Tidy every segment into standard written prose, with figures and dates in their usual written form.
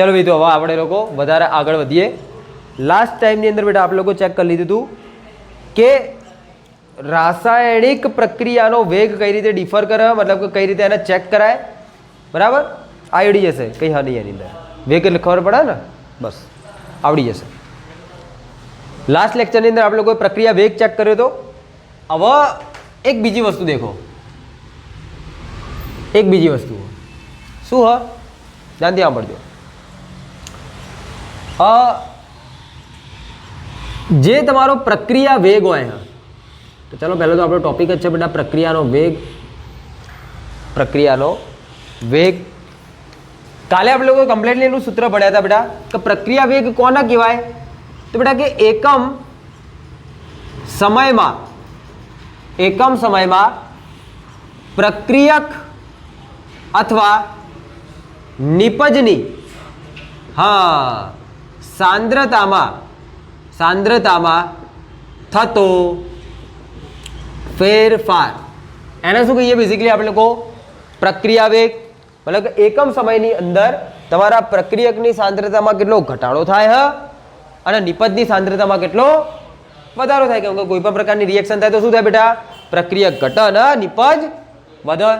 चलो भाई, तो हवा આપણે લોકો વધારે આગળ વધીએ। લાસ્ટ ટાઈમની અંદર બેટા આપણે લોકો ચેક કરી લીધું હતું કે રાસાયણિક પ્રક્રિયાનો વેગ કઈ રીતે ડિફર કરે, મતલબ કે કઈ રીતે એને ચેક કરાય, બરાબર? આવડી જશે, કંઈ હા નહીં એની અંદર, વેગ એટલે ખબર પડે ને, બસ આવડી જશે। લાસ્ટ લેક્ચરની અંદર આપણે લોકોએ પ્રક્રિયા વેગ ચેક કર્યો હતો। હવે એક બીજી વસ્તુ દેખો, એક બીજી વસ્તુ શું હ, ધ્યાનથી સાંભળજો। જે તમારો પ્રક્રિયા વેગ હોય, હા, તો ચલો પહેલો તો આપણો ટોપિક જ છે બેટા પ્રક્રિયાનો વેગ। પ્રક્રિયાનો વેગ કાલે આપણે લોકો કમ્પ્લીટલી એનું સૂત્ર ભણ્યા હતા બેટા કે પ્રક્રિયા વેગ કોના કહેવાય, તો બેટા કે એકમ સમયમાં પ્રક્રિયક અથવા નિપજની સાંદ્રતામાં થતો ફેરફાર, એને શું કહીએ બેઝિકલી આપણે લોકો? પ્રક્રિયા વેગ। મતલબ કે એકમ સમયની અંદર તમારા પ્રક્રિયકની સાંદ્રતામાં કેટલો ઘટાડો થાય હ અને નિપજની સાંદ્રતામાં કેટલો વધારો થાય। કેમ કે કોઈ પણ પ્રકારની રિએક્શન થાય તો શું થાય બેટા? પ્રક્રિયક ઘટે અને નિપજ વધે,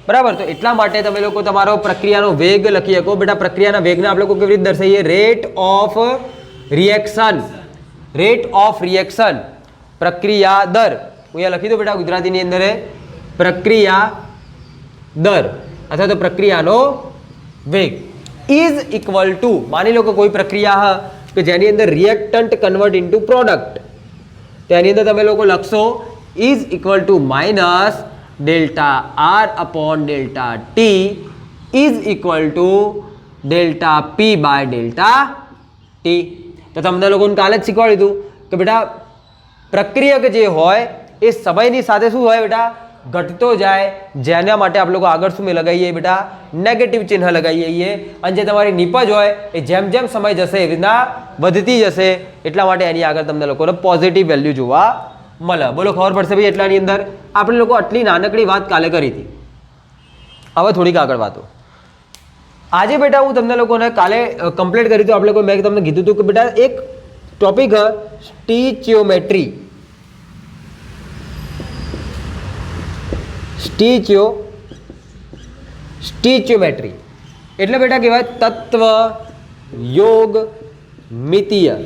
બરાબર? તો એટલા માટે તમે લોકો તમારો પ્રક્રિયાનો વેગ લખી શકો બેટા। પ્રક્રિયાના વેગને આપણે લોકો કેવી રીતે દર્શાવીએ? રેટ ઓફ રિએક્શન, પ્રક્રિયા દર। અહીંયા લખી દો બેટા ગુજરાતીની અંદર પ્રક્રિયા દર અથવા તો પ્રક્રિયાનો વેગ ઇઝ ઇક્વલ ટુ, માની લો કે કોઈ પ્રક્રિયા કે જેની અંદર રિએક્ટન્ટ કન્વર્ટ ઇન્ટુ પ્રોડક્ટ, તેની અંદર તમે લોકો લખશો is equal to minus delta R upon delta T is equal to delta P by delta T. તો તમને લોકોને કાલે જ શીખવાડ્યું હતું કે બેટા પ્રક્રિયક જે હોય એ સમયની સાથે શું હોય બેટા? ઘટતો જાય, જેના માટે આપણે લોકો આગળ શું લગાવીએ બેટા? નેગેટિવ ચિહ્ન લગાવીએ। અને જે તમારી નિપજ હોય એ જેમ જેમ સમય જશે એવી રીતના વધતી જશે, એટલા માટે એની આગળ તમને લોકોને પોઝિટિવ વેલ્યુ જોવા મળે। બોલો, ખબર પડશે ભાઈ? એટલાની અંદર આપણે લોકો આટલી નાનકડી વાત કાલે કરી હતી। હવે થોડીક આગળ વાતો આજે બેટા હું તમને લોકોને કાલે કમ્પ્લીટ કરી હતું। આપણે લોકો મેં તમને કીધું હતું કે બેટા એક ટોપિક સ્ટીચિયોમેટ્રી, સ્ટીચિયોમેટ્રી એટલે બેટા કહેવાય તત્વ યોગમિતીય।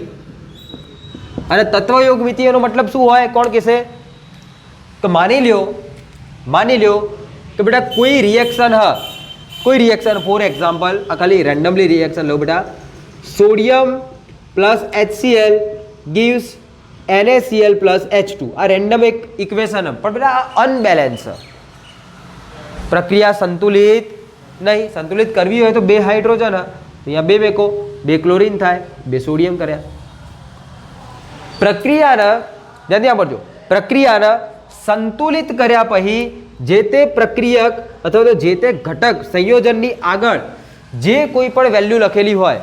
અને તત્વ યોગમિતીયનો મતલબ શું હોય? કોણ કહેશે? કે માની લ્યો કે બેટા કોઈ રિએક્શન ફોર એક્ઝામ્પલ, ખાલી રેન્ડમલી રિએક્શન લો બેટા, sodium plus HCl gives NaCl plus H2। આ રેન્ડમ એક ઇક્વેશન પણ બેટા આ અનબેલેન્સ પ્રક્રિયા, સંતુલિત નહીં। સંતુલિત કરવી હોય તો બે હાઇડ્રોજન, અહીંયા બે મેકો, બે ક્લોરીન થાય, બે સોડિયમ કર્યા। પ્રક્રિયાને સંતુલિત કર્યા પછી જે તે પ્રક્રિયક અથવા તો જે તે ઘટક સંયોજનની આગળ જે કોઈ પણ વેલ્યુ લખેલી હોય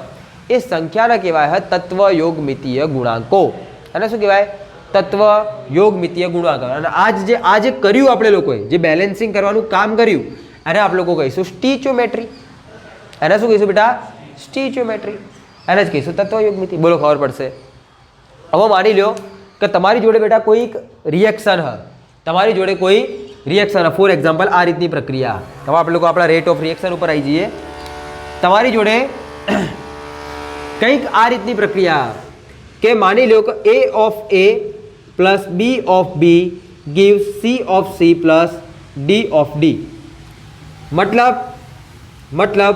એ સંખ્યાને કહેવાય તત્વ યોગમિતીય ગુણાંકો। અને શું કહેવાય? તત્વ યોગમિતીય ગુણાંક। અને આ જે કર્યું આપણે લોકોએ, જે બેલેન્સિંગ કરવાનું કામ કર્યું, એને આપણે લોકો કહીશું સ્ટીચિયોમેટ્રી। એને શું કહીશું બેટા? સ્ટીચિયોમેટ્રી, એને જ કહીશું તત્વ યોગમિતિ। બોલો, ખબર પડશે? હવે માની લો કે તમારી જોડે બેટા કોઈ રિએક્શન ફોર એક્ઝામ્પલ આ રીતની પ્રક્રિયા। હવે આપણે લોકો આપણા રેટ ઓફ રિએક્શન ઉપર આવી જઈએ। તમારી જોડે કંઈક આ રીતની પ્રક્રિયા કે માની લો કે A of A plus B of B gives C of C plus D of D। મતલબ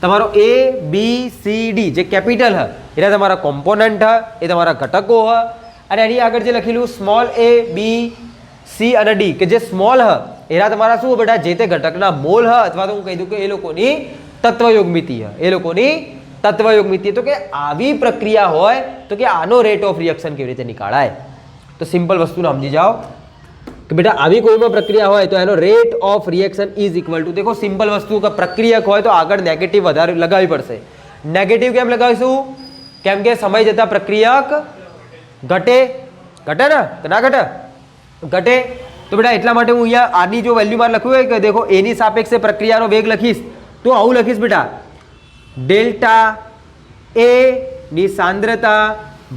તમારો A B C D જે કેપિટલ એટલે તમારા કોમ્પોનન્ટ એ તમારા ઘટકો અને એની આગળ જે લખેલું સ્મોલ a b c અને d કે જે સ્મોલ એના તમારા શું બેટા? જે તે ઘટકના મોલ અથવા તો હું કહી દઉં કે એ લોકોની તત્વયોગમિતિ તત્વયોગમિતિ। તો કે આવી પ્રક્રિયા હોય તો કે આનો રેટ ઓફ રિએક્શન કેવી રીતે નીકાળાય? તો સિમ્પલ વસ્તુને સમજી જાઓ કે બેટા આવી કોઈ પણ પ્રક્રિયા હોય તો એનો rate of reaction is equal two, દેખો સિમ્પલ વસ્તુ કે પ્રક્રિયક હોય તો આગળ નેગેટિવ વધારે લગાવવી પડશે। નેગેટિવ કેમ લગાવીશું? કેમ કે સમય જતા પ્રક્રિયક ઘટે ને ના ઘટે। તો બેટા એટલા માટે હું અહીંયા આની જો વેલ્યુ મારે લખ્યું હોય કે દેખો એની સાપેક્ષે પ્રક્રિયાનો વેગ લખીશ તો આવું લખીશ બેટા ડેલ્ટા એ ની સાંદ્રતા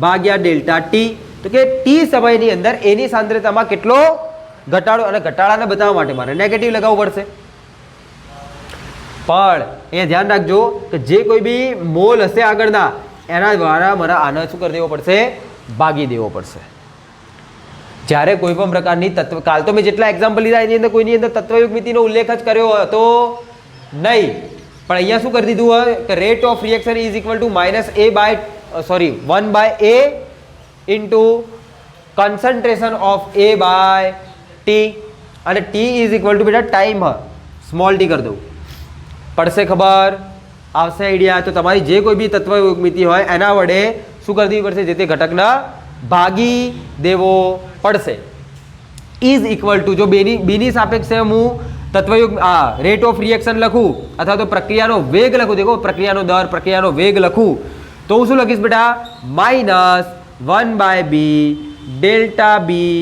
ભાગ્યા ડેલ્ટા ટી, તો કે ટી સમયની અંદર એની સાંદ્રતામાં કેટલો ઘટાડો, અને ઘટાડાને બતાવવા માટે મારે નેગેટિવ લગાવવું પડશે. પણ અહીંયા ધ્યાન રાખજો કે જે કોઈ બી મોલ હશે આગળના એના દ્વારા મારે આને શું કરી દેવો પડશે, ભાગી દેવો પડશે. જ્યારે કોઈ પણ પ્રકારની તત્વ, કાલ તો મેં જેટલા એક્ઝામ્પલ લીધા એની અંદર કોઈની અંદર તત્વયુગ્મિતિનો ઉલ્લેખ જ કર્યો હતો નહીં, પણ અહીંયા શું કરી દીધું હોય કે rate of reaction is equal to -1/A into concentration of A by T, અને ટી ઇઝ ઇક્વલ ટુ બેટા ટાઈમ સ્મોલ ટી કરી દઉં. પડશે ખબર, આવશે આઈડિયા? તો તમારી જે કોઈ બી તત્વયુગ્મિતિ હોય એના વડે શું કરી દેવી પડશે, જે તે ઘટકના ભાગી દેવો પડશે. ઇઝ ઇક્વલ ટુ, જો બેની સાપેક્ષે હું તત્વયુગ રેટ ઓફ રિએક્શન લખું અથવા તો પ્રક્રિયાનો વેગ લખું, દેખો પ્રક્રિયાનો દર, પ્રક્રિયાનો વેગ લખું તો હું શું લખીશ બેટા, -1/B delta B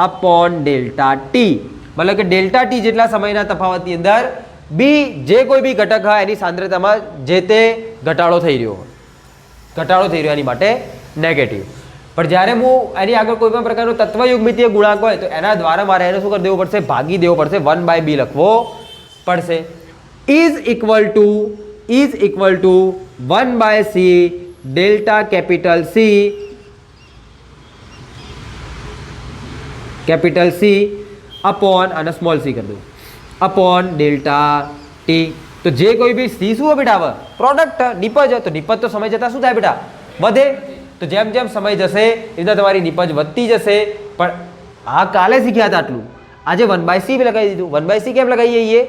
upon delta T, મતલબ કે ડેલ્ટા ટી જેટલા સમયના તફાવતની અંદર બી જે કોઈ બી ઘટક હોય એની સાંદ્રતામાં જે તે ઘટાડો થઈ રહ્યો એની માટે નેગેટિવ. પણ જ્યારે હું એની આગળ કોઈ પણ પ્રકારનો તત્વયુગ્મિતીય ગુણાંક હોય તો એના દ્વારા મારે એને શું કરી દેવું પડશે, ભાગી દેવો પડશે, 1/B લખવો પડશે. Is equal two 1/C delta capital C upon અને સ્મોલ સી કરી દઉં અપોન ડેલ્ટા ટી. તો જે કોઈ બી સી શું હોય બેટા, હવે પ્રોડક્ટ નિપજ, તો નિપજ તો સમય જતાં શું થાય બેટા, વધે. તો જેમ જેમ સમય જશે એ રીતે તમારી નિપજ વધતી જશે. પણ આ કાલે શીખ્યા હતા આટલું, આજે 1/C લગાવી દીધું. 1/C કેમ લગાવીએ છીએ,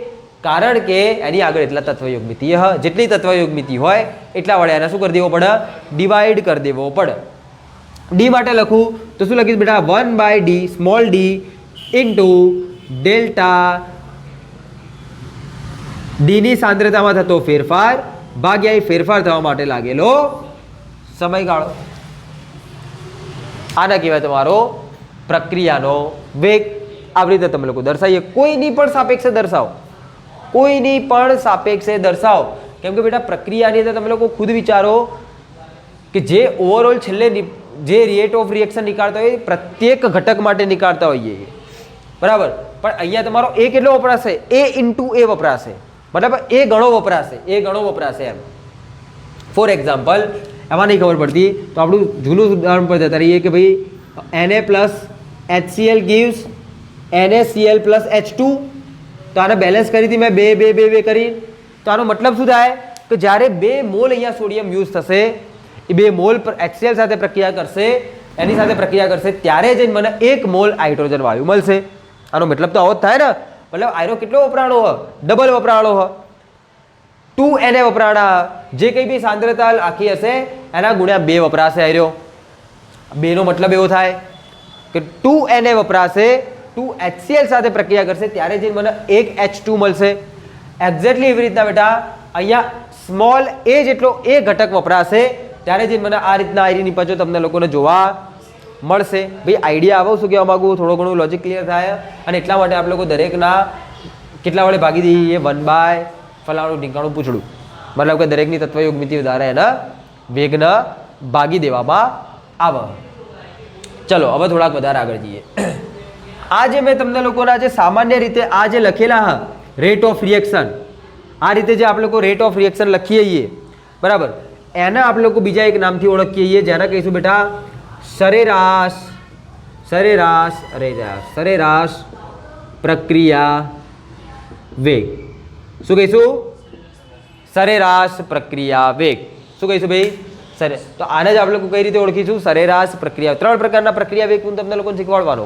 કારણ કે એની આગળ એટલા તત્વયુગ્મિતિ, જેટલી તત્વયુગ્મિતિ હોય એટલા વડે એને શું કરી દેવો પડે, ડિવાઈડ કરી દેવો પડે. ડી માટે લખું તો શું લખીશ બેટા, 1/D small D into delta ડીની સાંદ્રતામાં થતો ફેરફાર ભાગ્યા ફેરફાર થવા માટે લાગેલો સમયગાળો. આના કહેવાય તમારો પ્રક્રિયાનો વેગ. આવી રીતે તમે લોકો દર્શાવીએ, કોઈની પણ સાપેક્ષે દર્શાવો, કોઈની પણ સાપેક્ષે દર્શાવો. કેમ કે બેટા પ્રક્રિયાની અંદર તમે લોકો ખુદ વિચારો કે જે ઓવરઓલ છેલ્લે જે રેટ ઓફ રિએક્શન નીકાળતા હોય પ્રત્યેક ઘટક માટે નીકાળતા હોઈએ, બરાબર. પણ અહીંયા તમારો એ કેટલો વપરાશે, A ઇન્ટુ એ વપરાશે, મતલબ એ ગણો વપરાશે એમ. ફોર એક્ઝામ્પલ, એમાં નહીં ખબર પડતી તો આપણું જૂનું ઉદાહરણ પર જતા રહીએ કે ભાઈ Na plus HCl gives NaCl plus H2. તો આને બેલેન્સ કરી હતી મેં 2 કરી. તો આનો મતલબ શું થાય કે જ્યારે 2 મોલ અહીંયા સોડિયમ યુઝ થશે, એ 2 મોલ HCl સાથે પ્રક્રિયા કરશે, એની સાથે પ્રક્રિયા કરશે ત્યારે જ મને 1 મોલ હાઇડ્રોજન વાયુ મળશે. આનો મતલબ તો આવો જ થાય ને, મતલબ આયરો કેટલો વપરાણો હ, ડબલ વપરાણો હ, 2 Na વપરાણા. જે કંઈ બી સાંદ્રતા આખી હશે એના ગુણ્યા 2 વપરાશે આયરો. 2 નો મતલબ એવો થાય કે 2 Na વપરાશે, 2 HCl સાથે પ્રક્રિયા કરશે ત્યારે જ મને 1 H2 મળશે. એક્ઝેક્ટલી એવી રીતના બેટા અહીંયા સ્મોલ a જેટલો એ ઘટક વપરાશે ત્યારે જ મને આ રીતના આયરી નિપજો તમને લોકોને જોવા મળશે. ભાઈ આઈડિયા આવો, શું કહેવા માગું, થોડું ઘણું લોજિક ક્લિયર થાય. અને એટલા માટે આપણે લોકો દરેકના કેટલા વડે ભાગી દઈએ, 1/, ફલાણું ઢીંકાણું પૂછડું, મતલબ કે દરેકની તત્વયુગ્મિતિ દ્વારા એના વેગના ભાગી દેવામાં આવે. ચલો હવે થોડાક વધારે આગળ જઈએ. આ જે મેં તમને લોકોના જે સામાન્ય રીતે આ જે લખેલા હા રેટ ઓફ રિએક્શન, આ રીતે જે આપણે લોકો રેટ ઓફ રિએક્શન લખીએ છીએ, બરાબર, એના આપણે લોકો બીજા એક નામથી ઓળખીએ છીએ જેને કહીશું બેટા સરેરાશ પ્રક્રિયા વેગ. શું કહીશું, સરેરાશ પ્રક્રિયા વેગ. શું કહીશું ભાઈ, તો આને જ આપણે લોકો કઈ રીતે ઓળખીશું, સરેરાશ પ્રક્રિયા. 3 પ્રકારના પ્રક્રિયા વેગ હું તમને લોકોને શીખવાડવાનો.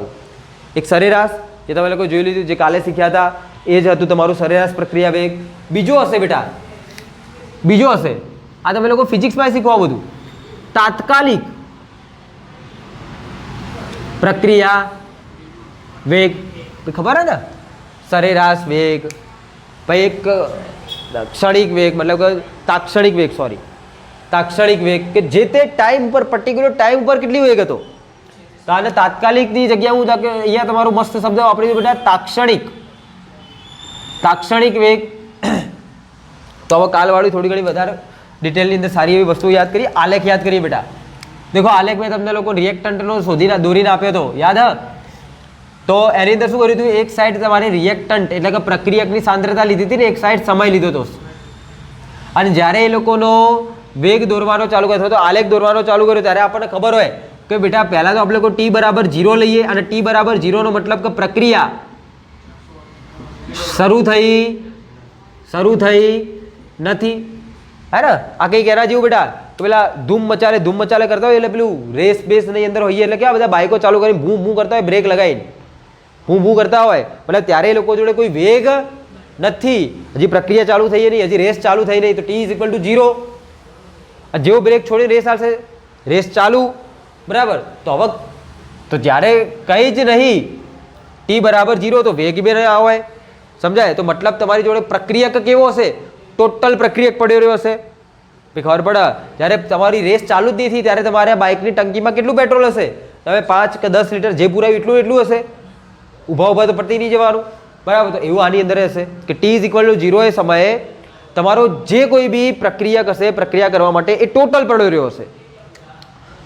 એક સરેરાશ જે તમે લોકો જોઈ લીધું, જે કાલે શીખ્યા હતા, એ જ હતું તમારું સરેરાશ પ્રક્રિયા વેગ. બીજો હશે બેટા, આ તમે લોકો ફિઝિક્સમાં શીખવા બધું, તાત્કાલિક પ્રક્રિયા વેગ. ખબર હે ને, સરેરાશ વેગ, પછી એક ક્ષણિક વેગ, મતલબ કે તાત્ક્ષણિક વેગ કે જે તે ટાઈમ પર, પર્ટિક્યુલર ટાઈમ પર કેટલી વેગ હતો. તો આને તાત્કાલિકની જગ્યા હું અહીંયા તમારું મસ્ત શબ્દ વાપરી દઉં બેટા, તાક્ષણિક વેગ. તો હવે કાલવાળી થોડી ઘણી વધારે ડિટેલની અંદર સારી એવી વસ્તુ યાદ કરી, આલેખ યાદ કરીએ બેટા. દેખો આલેખ મેં તમને લોકો રિએક્ટન્ટનો દોરીને આપ્યો હતો, યાદ હ? તો એની અંદર શું કર્યું હતું, એક સાઈડ તમારે રિએક્ટન્ટ એટલે કે પ્રક્રિયકની સાંદ્રતા લીધી હતી ને, એક સાઈડ સમય લીધો હતો. અને જ્યારે એ લોકોનો વેગ દોરવાનો ચાલુ કર્યો અથવા તો આલેખ દોરવાનો ચાલુ કર્યો ત્યારે આપણને ખબર હોય કે બેટા પહેલાં તો આપણે લોકો t બરાબર 0 લઈએ, અને t બરાબર 0 નો મતલબ કે પ્રક્રિયા શરૂ થઈ નથી, હે ને? આ કંઈક એના જેવું બેટા તો પેલા ધૂમ મચાલે કરતા હોય એટલે પેલું રેસ બેસ ની અંદર હોઈએ એટલે કેવા બધા બાઇકો ચાલુ કરીને ભૂ કરતા હોય, બ્રેક લગાવીને ભૂ કરતા હોય, મતલબ ત્યારે એ લોકો જોડે કોઈ વેગ નથી, હજી પ્રક્રિયા ચાલુ થઈ નહીં, હજી રેસ ચાલુ થઈ નહીં, તો t ઇઝ ઇક્વલ ટુ 0. જેવો બ્રેક છોડી રેસ આવશે, રેસ ચાલુ, બરાબર. તો હવે તો જ્યારે કંઈ જ નહીં, t બરાબર 0 તો વેગ બી ના હોય, સમજાય? તો મતલબ તમારી જોડે પ્રક્રિયક કેવો હશે, ટોટલ પ્રક્રિયક પડ્યો રહ્યો હશે. ખબર પડે જ્યારે તમારી રેસ ચાલુ જ નહીં થઈ ત્યારે તમારે બાઇકની ટંકીમાં કેટલું પેટ્રોલ હશે, તમે 5 કે 10 લીટર જે પુરાવ્યું એટલું હશે, ઊભા તો પડતી નહીં જવાનું, બરાબર. તો એવું આની અંદર હશે કે t ઇઝ ઇક્વલ ટુ 0 એ સમયે તમારો જે કોઈ બી પ્રક્રિયક હશે, પ્રક્રિયા કરવા માટે એ ટોટલ પડ્યો રહ્યો હશે.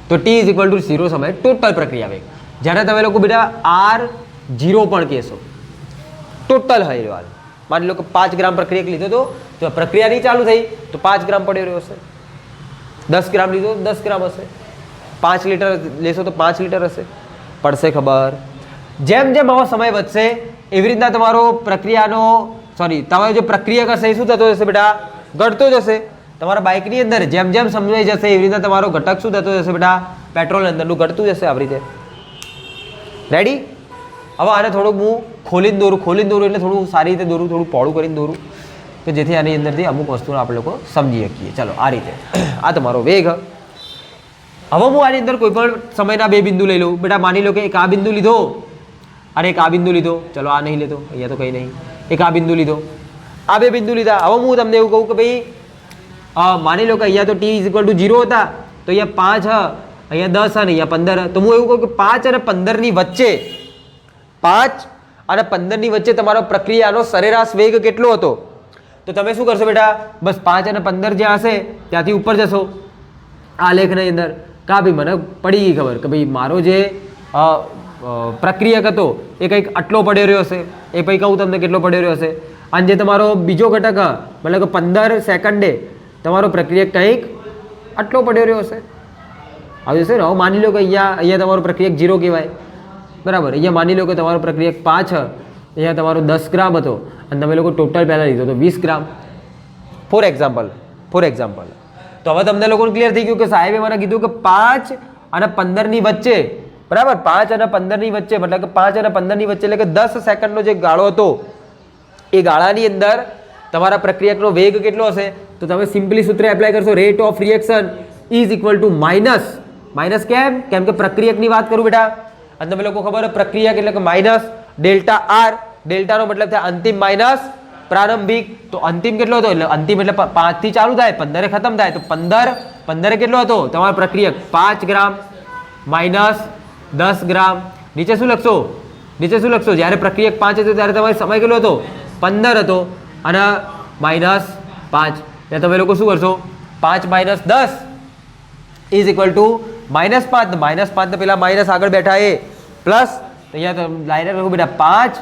તો t ઇઝ ઇક્વલ ટુ 0 સમયે ટોટલ પ્રક્રિયા વેગ. જ્યારે તમે લોકો બેટા r0 પણ કહેશો, ટોટલ હોય રહ્યો. માની લો કે 5 ગ્રામ પ્રક્રિયક લીધો તો પ્રક્રિયા નહીં ચાલુ થઈ તો 5 ગ્રામ પડ્યો રહ્યો હશે, 10 ગ્રામ લીધો 10 ગ્રામ હશે, 5 લીટર લેશો તો 5 લીટર હશે, પડશે ખબર? જેમ જેમ આવો સમય વધશે એવી રીતના તમારો તમારો જે પ્રક્રિયક હશે એ શું થતો જશે બેટા, ઘટતો જશે. તમારા બાઇકની અંદર જેમ જેમ સમજાઈ જશે એવી રીતના તમારો ઘટક શું થતો જશે બેટા, પેટ્રોલ અંદરનું ઘટતું જશે આવી રીતે. રેડી? હવે આને થોડુંક હું ખોલીને દોરું એટલે થોડું સારી રીતે દોરું, થોડું પોળું કરીને દોરું કે જેથી આની અંદરથી અમુક વસ્તુને આપણે લોકો સમજી શકીએ. ચાલો આ રીતે આ તમારો વેગ. હવે હું આની અંદર કોઈ પણ સમયના બે બિંદુ લઈ લઉં બેટા. માની લો કે એક આ બિંદુ લીધો અને એક આ બિંદુ લીધો, ચલો આ નહીં લેતો, અહીંયા તો કંઈ નહીં, એક આ બિંદુ લીધો, આ બે બિંદુ લીધા. હવે હું તમને એવું કહું કે ભાઈ માની લો કે અહીંયા તો t ઇઝ ઇક્વલ ટુ 0 હતા, તો અહીંયા 5 અહીંયા 10 અને અહીંયા 15. તો હું એવું કહું કે 5 અને 15 ની વચ્ચે 5 અને 15 ની વચ્ચે તમારો પ્રક્રિયાનો સરેરાશ વેગ કેટલો હતો? તો તમે શું કરશો બેટા, બસ 5 અને 15 જ્યાં હશે ત્યાંથી ઉપર જશો આ લેખની અંદર. કા ભાઈ મને પડી ગઈ ખબર કે ભાઈ મારો જે પ્રક્રિયક હતો એ કંઈક આટલો પડ્યો રહ્યો હશે, એ પછી કહું તમને કેટલો પડ્યો રહ્યો હશે. અને જે તમારો બીજો ઘટક મતલબ કે 15 સેકન્ડે તમારો પ્રક્રિયક કંઈક આટલો પડ્યો રહ્યો હશે, આવી જશે ને. હવે માની લો કે અહીંયા તમારો પ્રક્રિયક 0 કહેવાય, બરાબર. અહીંયા માની લો કે તમારો પ્રક્રિયક 5, અહીંયા તમારો 10 ગ્રામ હતો અને તમે લોકો ટોટલ પહેલાં લીધો તો 20 ગ્રામ, ફોર એક્ઝામ્પલ. તો હવે તમને લોકોને ક્લિયર થઈ ગયું કે સાહેબે મને કીધું કે 5 અને 15 ની વચ્ચે, બરાબર, 5 અને 15 ની વચ્ચે મતલબ કે 5 અને 15 ની વચ્ચે એટલે કે 10 સેકન્ડનો જે ગાળો હતો એ ગાળાની અંદર તમારા પ્રક્રિયકનો વેગ કેટલો હશે? તો તમે સિમ્પલી સૂત્ર એપ્લાય કરશો, rate of reaction is equal to minus કેમ કે પ્રક્રિયકની વાત કરું બેટા. અને તમે લોકો ખબર પ્રક્રિયક એટલે કે માઇનસ ડેલ્ટા આર, ડેલ્ટાનો મતલબ થાય અંતિમ માઇનસ પ્રારંભિક. તો અંતિમ કેટલો હતો? એટલે અંતિમ એટલે 5 થી ચાલુ થાય, 15 ખતમ થાય, તો 15 કેટલો હતો તમારો પ્રક્રિયક? 5 ગ્રામ માઇનસ 10 ગ્રામ. નીચે શું લખશો? જ્યારે પ્રક્રિયક 5 હતો ત્યારે તમારો સમય કેટલો હતો? 15 હતો, અને માઇનસ 5. એટલે તમે લોકો શું કરશો? 5 માઇનસ 10 ઇઝ ઇક્વલ ટુ -5. -5 તો પેલા માઇનસ આગળ બેઠા એ પ્લસ, અહીંયા લાઈને લખો બેટા 5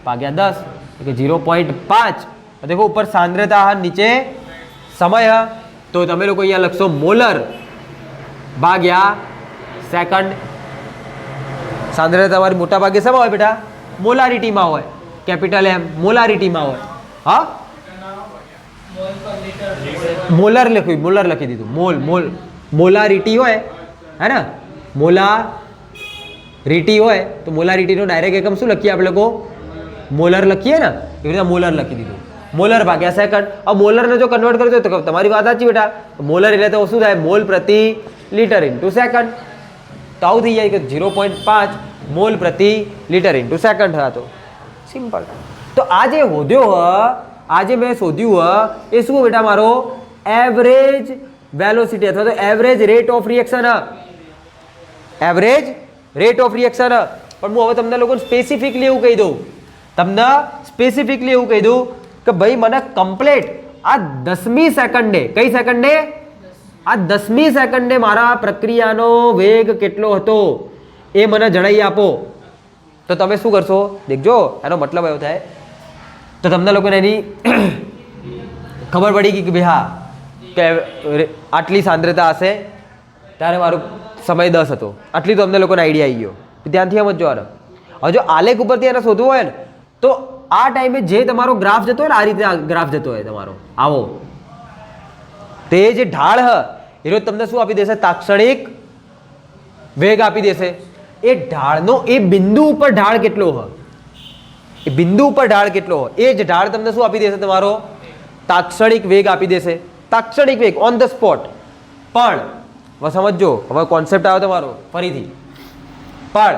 ભાગ્યા 10 એટલે 0.5. દેખો ઉપર સાંદ્રતા, નીચે સમય. તો તમે લોકો અહીંયા લખશો મોલર ભાગ્યા સેકન્ડ. સાંદ્રતા તમારી મોટા ભાગે શેમાં હોય બેટા? મોલારિટીમાં હોય, કેપિટલ M મોલારિટીમાં હોય. હા, મોલર લખી દીધું, મોલારિટી હોય, હે ને? મોલારિટી હોય તો મોલારિટીનો ડાયરેક્ટ એકમ શું લખીએ આપણે લોકો? મોલર લખીએ ને, એવી રીતે મોલર લખી દીધું, મોલર ભાગ્યા સેકન્ડ. હવે મોલરને જો કન્વર્ટ કરજો તો તમારી વાત સાચી બેટા, મોલર એટલે તો શું થાય? મોલ પ્રતિ લીટર ઇન્ટુ સેકન્ડ. તો આવું થઈ જાય કે 0.5 મોલ પ્રતિ લીટર ઇન્ટુ સેકન્ડ થતો, સિમ્પલ. તો આ જે મેં શોધ્યું એ શું બેટા? મારો એવરેજ વેલોસિટી અથવા તો એવરેજ રેટ ઓફ રિએક્શન. પણ હું હવે તમને લોકોને સ્પેસિફિકલી એવું કહી દઉં કે ભાઈ મને કમ્પ્લેટ આ 10મી સેકન્ડે, કઈ સેકન્ડે? આ 10મી સેકન્ડે મારા પ્રક્રિયાનો વેગ કેટલો હતો એ મને જણાવી આપો. તો તમે શું કરશો? દેખજો, એનો મતલબ એવો થાય તો તમને લોકોને એની ખબર પડી ગઈ કે ભાઈ હા કે આટલી સાંદ્રતા હશે ત્યારે મારો સમય 10 હતો, આટલી તો અમને લોકોને આઈડિયા આવી ગયો. ધ્યાનથી સમજો આને. હવે જો આલેખ ઉપરથી એને શોધવું હોય ને તો આ ટાઈમે જે તમારો ગ્રાફ જતો હોય ને, આ રીતે ગ્રાફ જતો હોય તમારો આવો, તે જે ઢાળ હ એ તમને શું આપી દેશે? તાક્ષણિક વેગ આપી દેશે. એ ઢાળનો એ બિંદુ ઉપર ઢાળ કેટલો હ, એ બિંદુ ઉપર ઢાળ કેટલો હોય એ જ ઢાળ તમને શું આપી દેશે? તમારો તાક્ષણિક વેગ આપી દેશે. તાક્ષણિક વેગ ઓન ધ સ્પોટ. પણ હવે સમજો, હવે કોન્સેપ્ટ આવ્યો તમારો ફરીથી. પણ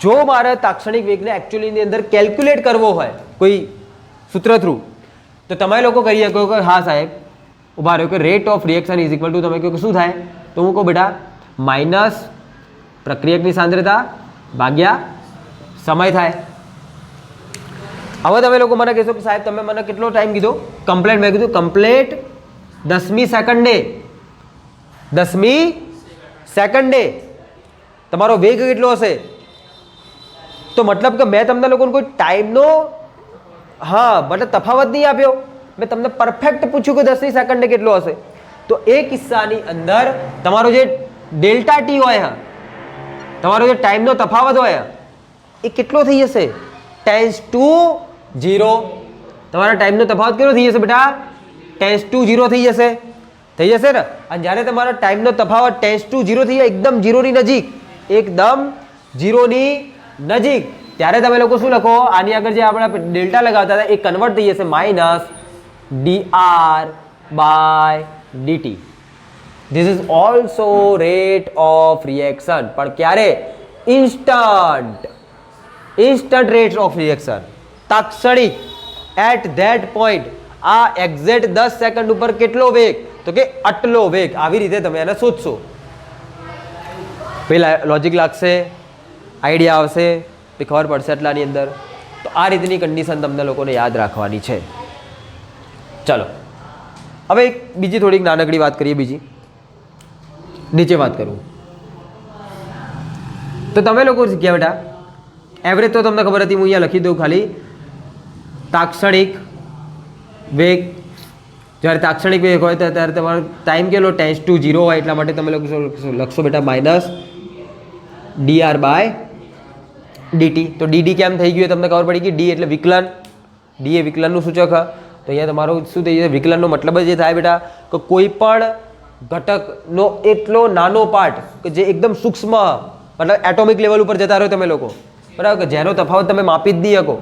જો મારે તાક્ષણિક વેગને એકચ્યુઅલીની અંદર કેલ્ક્યુલેટ કરવો હોય કોઈ સૂત્ર થ્રુ, તો તમે લોકો કરી શકો કે હા સાહેબ ઉભા રહ્યો કે rate of reaction is equal two, તમે કહો કે શું થાય? તો હું કહું બેટા માઇનસ પ્રક્રિયકની સાંદ્રતા ભાગ્યા સમય થાય. હવે તમે લોકો મને કહેશો કે સાહેબ તમે મને કેટલો ટાઈમ કીધો કમ્પ્લેટ? મેં કીધું કમ્પ્લેટ 10મી સેકન્ડે. 10મી સેકન્ડે તમારો વેગ કેટલો હશે? તો મતલબ કે મેં તમને લોકોને કોઈ ટાઈમનો હા મતલબ તફાવત નહીં આપ્યો, મેં તમને પરફેક્ટ પૂછ્યું કે 10મી સેકન્ડે કેટલો હશે. તો એ કિસ્સાની અંદર તમારો જે ડેલ્ટા ટી હોય, તમારો જે ટાઈમનો તફાવત હોય એ કેટલો થઈ જશે? 10⁻⁴. તમારા ટાઈમનો તફાવત કેટલો થઈ જશે બેટા? 10⁻⁴ થઈ જશે. થઈ જશે ને? અને જ્યારે તમારો ટાઈમનો તફાવત 10⁻⁴ થઈ જાય, એકદમ 0ની નજીક, એકદમ 0ની નજીક, ત્યારે તમે લોકો શું લખો? આની આગળ જે આપણે ડેલ્ટા લગાવતા હતા એ કન્વર્ટ થઈ જશે -dr/dt. This is also rate of reaction. પણ ક્યારે? ઇન્સ્ટન્ટ રેટ ઓફ રિએક્શન, તાક્ષણિક, એટ ધેટ પોઈન્ટ. આ એક્ઝેક્ટ 10 સેકન્ડ ઉપર કેટલો વેગ? તો કે આટલો વેગ. આવી રીતે તમે એને શોધશો. પેલા લોજિક લાગશે, આઈડિયા આવશે, એ ખબર પડશે એટલાની અંદર. તો આ રીતની કન્ડિશન તમને લોકોને યાદ રાખવાની છે. ચલો હવે એક બીજી થોડીક નાનકડી વાત કરીએ. બીજી નીચે વાત કરું તો તમે લોકો શીખ્યા બેટા એવરેજ તો તમને ખબર હતી, હું અહીંયા લખી દઉં ખાલી. તાક્ષણિક વેગ, જ્યારે તાક્ષણિક વેગ હોય ત્યારે તમારો ટાઈમ કેટલો? 10⁻⁴ હોય, એટલા માટે તમે લોકો લખશો બેટા -dr/dt. તો ડીડી કેમ થઈ ગયું તમને ખબર પડી ગઈ? ડી એટલે વિકલન, ડી એ વિકલનનું સૂચક. તો અહીંયા તમારું શું થઈ જશે? વિકલનનો મતલબ જ એ થાય બેટા કે કોઈ પણ ઘટકનો એટલો નાનો પાર્ટ કે જે એકદમ સૂક્ષ્મ, મતલબ એટોમિક લેવલ ઉપર જતા રહો તમે લોકો, બરાબર, કે જેનો તફાવત તમે માપી જ નહીં શકો,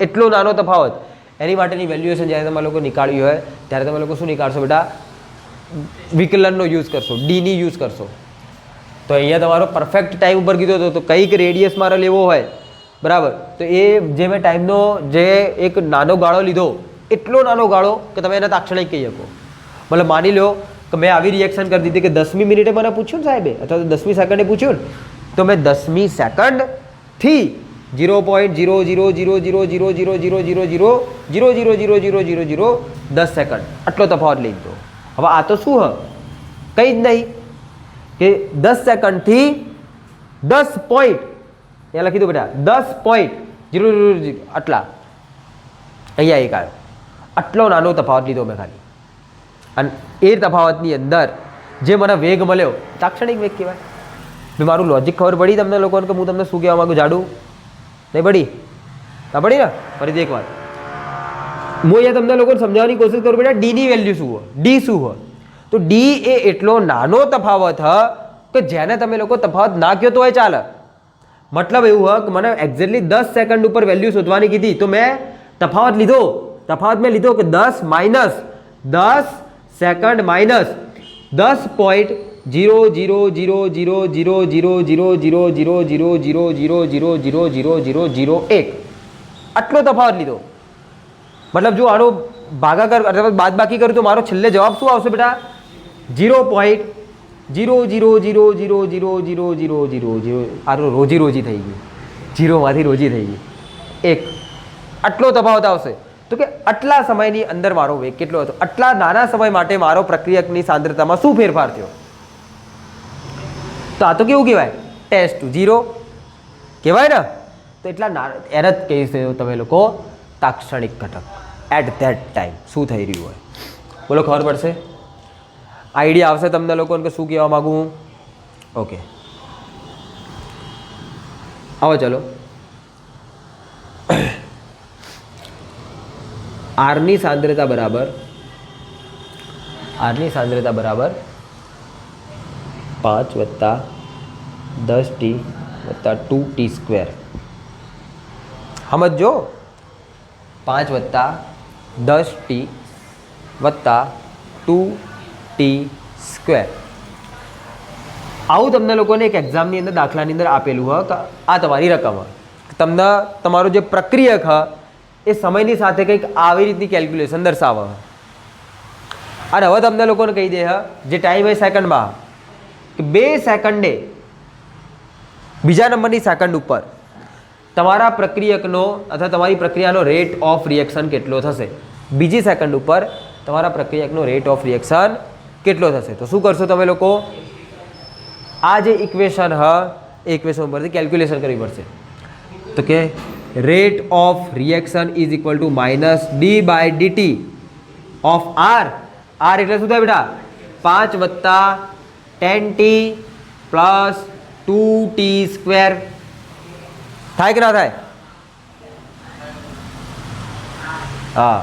એટલો નાનો તફાવત, એની માટેની વેલ્યુએશન જ્યારે તમે લોકો નીકાળ્યું હોય ત્યારે તમે લોકો શું નીકાળશો બેટા? વિકલનનો યુઝ કરશો, ડીની યુઝ કરશો. તો અહીંયા તમારો પરફેક્ટ ટાઈમ ઉપર કીધો હતો, તો કંઈક રેડિયસ મારે લેવો હોય, બરાબર, તો એ જે મેં ટાઈમનો જે એક નાનો ગાળો લીધો, એટલો નાનો ગાળો કે તમે એને તાક્ષણિક કહી શકો. મતલબ માની લો કે મેં આવી રિએક્શન કરી દીધી કે 10મી મિનિટે મને પૂછ્યું ને સાહેબે, અથવા તો 10મી સેકન્ડે પૂછ્યું ને, તો મેં 10મી સેકન્ડથી 0.000000000000000 10 સેકન્ડ આટલો તફાવત લઈ લીધો. હવે આ તો શું હ? કંઈ જ નહીં કે 10 સેકન્ડથી 10 પોઈન્ટ, અહીંયા લખી દો બેટા 10.000 આટલા, અહીંયા એક આવ્યો, આટલો નાનો તફાવત લીધો મેં ખાલી. અને એ તફાવતની અંદર જે મને વેગ મળ્યો તાક્ષણિક વેગ કહેવાય. મારું લોજિક ખબર પડી તમને લોકોને કે હું તમને શું કહેવા માગું? જાડું નહીં પડી? ના પડી ને? ફરીથી એક વાત હું અહીંયા તમને લોકોને સમજાવવાની કોશિશ કરું બેટા. ડીની વેલ્યુ શું હોય? ડી શું હોય? તો ડી એ એટલો નાનો તફાવત હ કે જેને તમે લોકો તફાવત ના કહો તોય ચાલે. મતલબ એવું હોય કે મને એક્ઝેક્ટલી 10 સેકન્ડ ઉપર વેલ્યુ શોધવાની કીધી, તો મેં તફાવત લીધો. તફાવત મેં લીધો કે 10 સેકન્ડ માઇનસ 10.0000000000000000001 આટલો તફાવત લીધો. મતલબ જો આનો ભાગાકાર અથવા બાદબાકી કરું તો મારો છેલ્લે જવાબ શું આવશે બેટા? 0.000000000. આ રોજી થઈ ગયું, 0માંથી રોજી થઈ ગઈ 1, આટલો તફાવત આવશે. તો કે આટલા સમયની અંદર મારો વેગ કેટલો હતો, આટલા નાના સમય માટે મારો પ્રક્રિયકની સાંદ્રતામાં શું ફેરફાર થયો. તો આ તો કેવું કહેવાય, ટેસ્ટ ટુ 0 કહેવાય ને. તો એટલા એને જ કહી શકો તમે લોકો તાક્ષણિક ઘટક. એટ ધેટ ટાઈમ શું થઈ રહ્યું હોય, બોલો, ખબર પડશે, આઈડિયા આવશે તમને લોકોને કે શું કહેવા માગું હું. ઓકે, આવો ચલો. આરની સાંદ્રતા બરાબર 5 વત્તા 10t વત્તા 2t². સમજો, 5 વત્તા 10t વત્તા 2t². આવું તમને લોકોને એક એક્ઝામની અંદર દાખલાની અંદર આપેલું હોય કે આ તમારી રકમ હોય, તમને તમારું જે પ્રક્રિયક હ એ સમયની સાથે કંઈક આવી રીતની કેલ્ક્યુલેશન દર્શાવે. અને હવે તમને લોકોને કહી દે જે ટાઈમ હોય સેકન્ડમાં કે 2 સેકન્ડે બીજા નંબરની સેકન્ડ ઉપર તમારા પ્રક્રિયકનો અથવા તમારી પ્રક્રિયાનો રેટ ઓફ રિએક્શન કેટલો થશે. બીજી સેકન્ડ ઉપર તમારા પ્રક્રિયકનો રેટ ઓફ રિએક્શન કેટલો થશે. તો શું કરશો તમે લોકો, આ જે ઇક્વેશન હ એ ઇક્વેશન ઉપરથી કેલ્ક્યુલેશન કરવી પડશે. તો કે rate of reaction is equal to -d/dt of R. R એટલે શું થાય બેટા, 5 વત્તા 10t પ્લસ 2t². થાય કે ના થાય? હા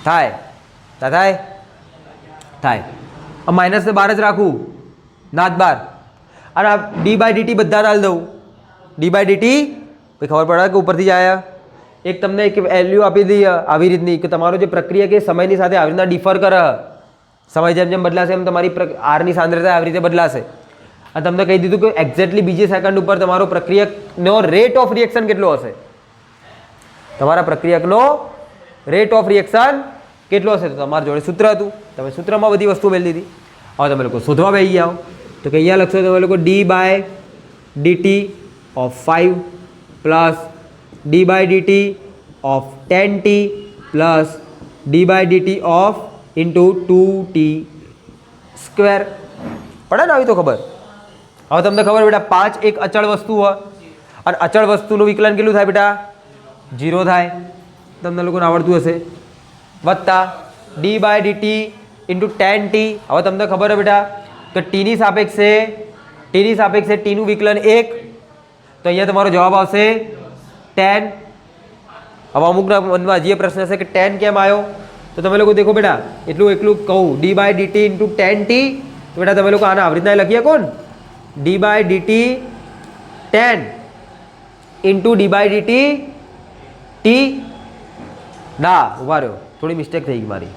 થાય. થાય થાય. માઇનસ ને બાર જ રાખું, ના જ બાર. અને આ d/dt બધાને હાલ દઉં. d/dt કોઈ ખબર પડે કે ઉપરથી જાય. એક તમને એક વેલ્યુ આપી દઈએ આવી રીતની કે તમારો જે પ્રક્રિયા કે સમયની સાથે આવી રીતના ડિફર કરે. સમય જેમ જેમ બદલાશે એમ તમારી આરની સાંદ્રતા આવી રીતે બદલાશે. અને તમને કહી દીધું કે એક્ઝેક્ટલી બીજી સેકન્ડ ઉપર તમારો પ્રક્રિયકનો રેટ ઓફ રિએક્શન કેટલો હશે. તમારા પ્રક્રિયકનો રેટ ઓફ રિએક્શન કેટલો હશે. તો તમારા જોડે સૂત્ર હતું, તમે સૂત્રમાં બધી વસ્તુ મેળવી દીધી. હવે તમે લોકો શોધવા બેસી જાઓ. તો કે અહીંયા લખશો તમે લોકો d/dt of 5 plus d/dt of 10t plus d/dt of into 2t². પડે ને આવી તો ખબર. હવે તમને ખબર બેટા 5 એક અચળ વસ્તુ હોય અને અચળ વસ્તુનું વિકલન કેટલું થાય બેટા, 0 થાય. તમને લોકોને આવડતું હશે. વત્તા d/dt ઇન્ટુ 10t. હવે તમને ખબર હોય બેટા કે ટીની સાપેક્ષે ટીનું વિકલન 1. તો અહીંયા તમારો જવાબ આવશે 10. હવે અમુકના મનમાં હજી પ્રશ્ન હશે કે 10 કેમ આવ્યો. તો તમે લોકો દેખો બેટા, એટલું કહું d/dt ઇન્ટુ 10t. તો બેટા તમે લોકો આને આવી રીતના લખીએ કોણ, d/dt 10 ઇન્ટુ d/dt t. ના, ઉભા રહ્યો, થોડી મિસ્ટેક થઈ ગઈ મારી.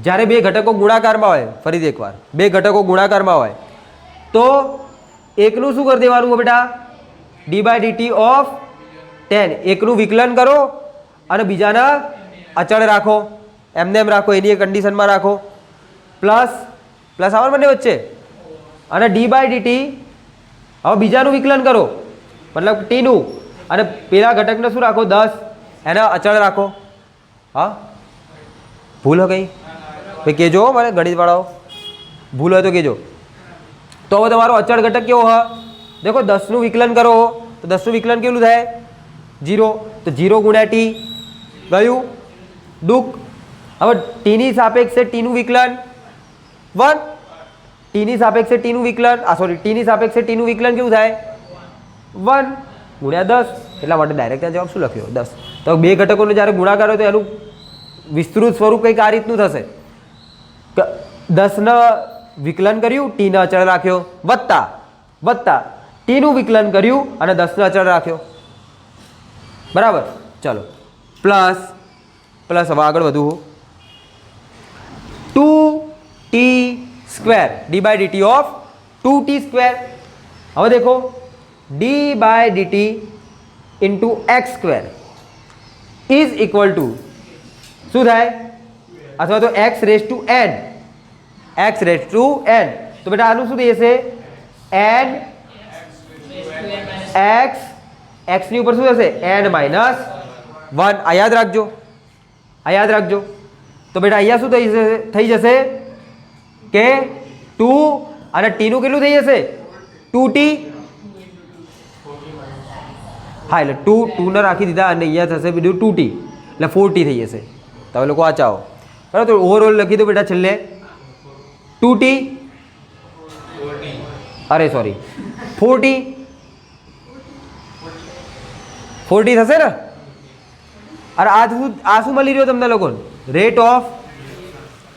જ્યારે બે ઘટકો ગુણાકારમાં હોય, ફરીથી એકવાર, બે ઘટકો ગુણાકારમાં હોય તો એકનું શું કરી દેવાનું બેટા, d/dt ઓફ 10. એકનું વિકલન કરો અને બીજાના અચળ રાખો, એમને એમ રાખો, એની કન્ડિશનમાં રાખો. પ્લસ આવવાનું બંને વચ્ચે. અને d/dt હવે બીજાનું વિકલન કરો, મતલબ ટીનું, અને પેલા ઘટકને શું રાખો, 10, એના અચળ રાખો. હા, ભૂલ હોય કંઈ કહેજો મને, ગણિતવાળાઓ ભૂલ હોય તો કહેજો. તો હવે તમારો અચળ ઘટક કેવો હ, દેખો 10નું વિકલન કરો તો 10નું વિકલન કેવું થાય, 0. તો 0 ગુણ્યા ટી ગયું દુઃખ. હવે ટીની સાપેક્ષે ટીનું વિકલન 1. ટીની સાપેક્ષે ટીનું વિકલન ટીની સાપેક્ષે ટીનું વિકલન કેવું થાય, 1 ગુણ્યા 10. એટલા માટે ડાયરેક્ટ ત્યાં જવાબ શું લખ્યો, 10. તો બે ઘટકોને જ્યારે ગુણાકાર હોય તો એનું વિસ્તૃત સ્વરૂપ કંઈક આ રીતનું થશે કે 10ને વિકલન કર્યું, ટીને અચળ રાખ્યો, વત્તા ટીનું વિકલન કર્યું અને 10ને અચળ રાખ્યો. બરાબર. ચલો, પ્લસ હવે આગળ વધુ 2t² d/dt ઓફ 2t². હવે દેખો d/dt into x² is equal two શું થાય, અથવા તો x રેઝ ટુ n. તો બેટા આનું શું થશે, n x ની ઉપર શું થશે, n - 1 આ યાદ રાખજો, આ યાદ રાખજો. તો બેટા અહીંયા શું થઈ જશે કે 2 અને ટીનું કેટલું થઈ જશે 2t. હા એટલે 2 ને રાખી દીધા અને અહીંયા થશે બીજું 2t એટલે 4t થઈ જશે. તમે લોકો વાંચાવો બરાબર. તો ઓવરઓલ લખી દો બેટા છેલ્લે 2t, અરે સોરી 4t, 4t થશે ને. અરે આ શું મળી રહ્યો તમને લોકોને rate of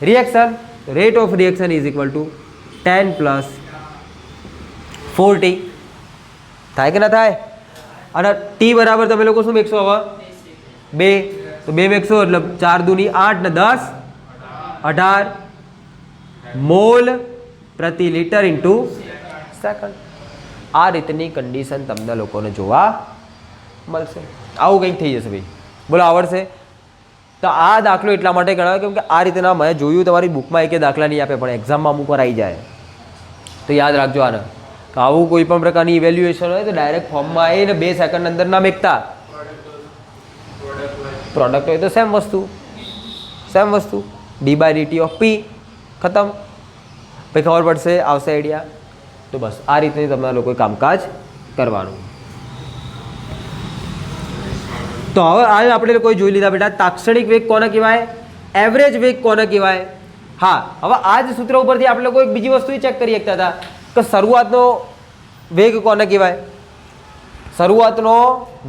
reaction. Rate of reaction is equal two 10 plus 4t થાય કે ના થાય. અને ટી બરાબર તમે લોકો શું મેકશો હવે 2, તો 2 મેકશો એટલે 4 દૂની 8 ને 10 18 મોલ પ્રતિ લિટર ઇન્ટુ સેકન્ડ. આ રીતની કન્ડિશન તમને લોકોને જોવા મળશે. આવું કંઈક થઈ જશે ભાઈ. બોલો આવડશે? તો આ દાખલો એટલા માટે ગણાવે કેમ કે આ રીતના મેં જોયું તમારી બુકમાં એક દાખલા નહીં આપે પણ એક્ઝામમાં અમુક વાર આવી જાય. તો યાદ રાખજો આને. તો આવું કોઈ પણ પ્રકારની ઇવેલ્યુએશન હોય તો ડાયરેક્ટ ફોર્મમાં આવીને 2 સેકન્ડ અંદર ના મેકતા. પ્રોડક્ટ હોય તો સેમ વસ્તુ d/dt ઓફ p ખતમ. પછી ખબર પડશે, આવશે આઈડિયા. તો બસ આ રીતે તમારા લોકોએ કામકાજ કરવાનું. તો હવે આજે આપણે લોકોએ જોઈ લીધા બેટા તાક્ષણિક વેગ કોને કહેવાય, એવરેજ વેગ કોને કહેવાય. હા હવે આ જ સૂત્ર ઉપરથી આપણે લોકો એક બીજી વસ્તુ ચેક કરી શકતા હતા કે શરૂઆતનો વેગ કોને કહેવાય. શરૂઆતનો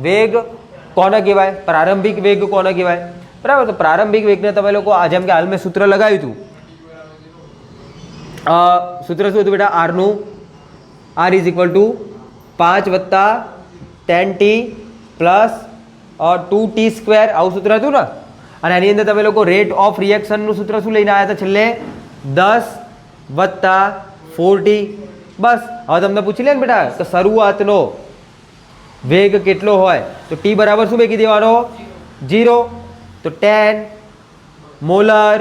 વેગ કોને કહેવાય, પ્રારંભિક વેગ કોને કહેવાય. બરાબર. તો પ્રારંભિક વેગને તમે લોકો જેમ કે હાલ મેં સૂત્ર લગાવ્યું હતું. સૂત્ર શું હતું બેટા આરનું, r is equal two 5 + 10t plus 2t square, આવું સૂત્ર હતું ને. અને એની અંદર તમે લોકો રેટ ઓફ રિએક્શનનું સૂત્ર શું લઈને આવ્યા હતા છેલ્લે 10 + 4t. બસ હવે તમને પૂછી લે ને બેટા કે શરૂઆતનો વેગ કેટલો હોય તો t બરાબર શું મૂકી દેવાનો 0. તો 10 મોલર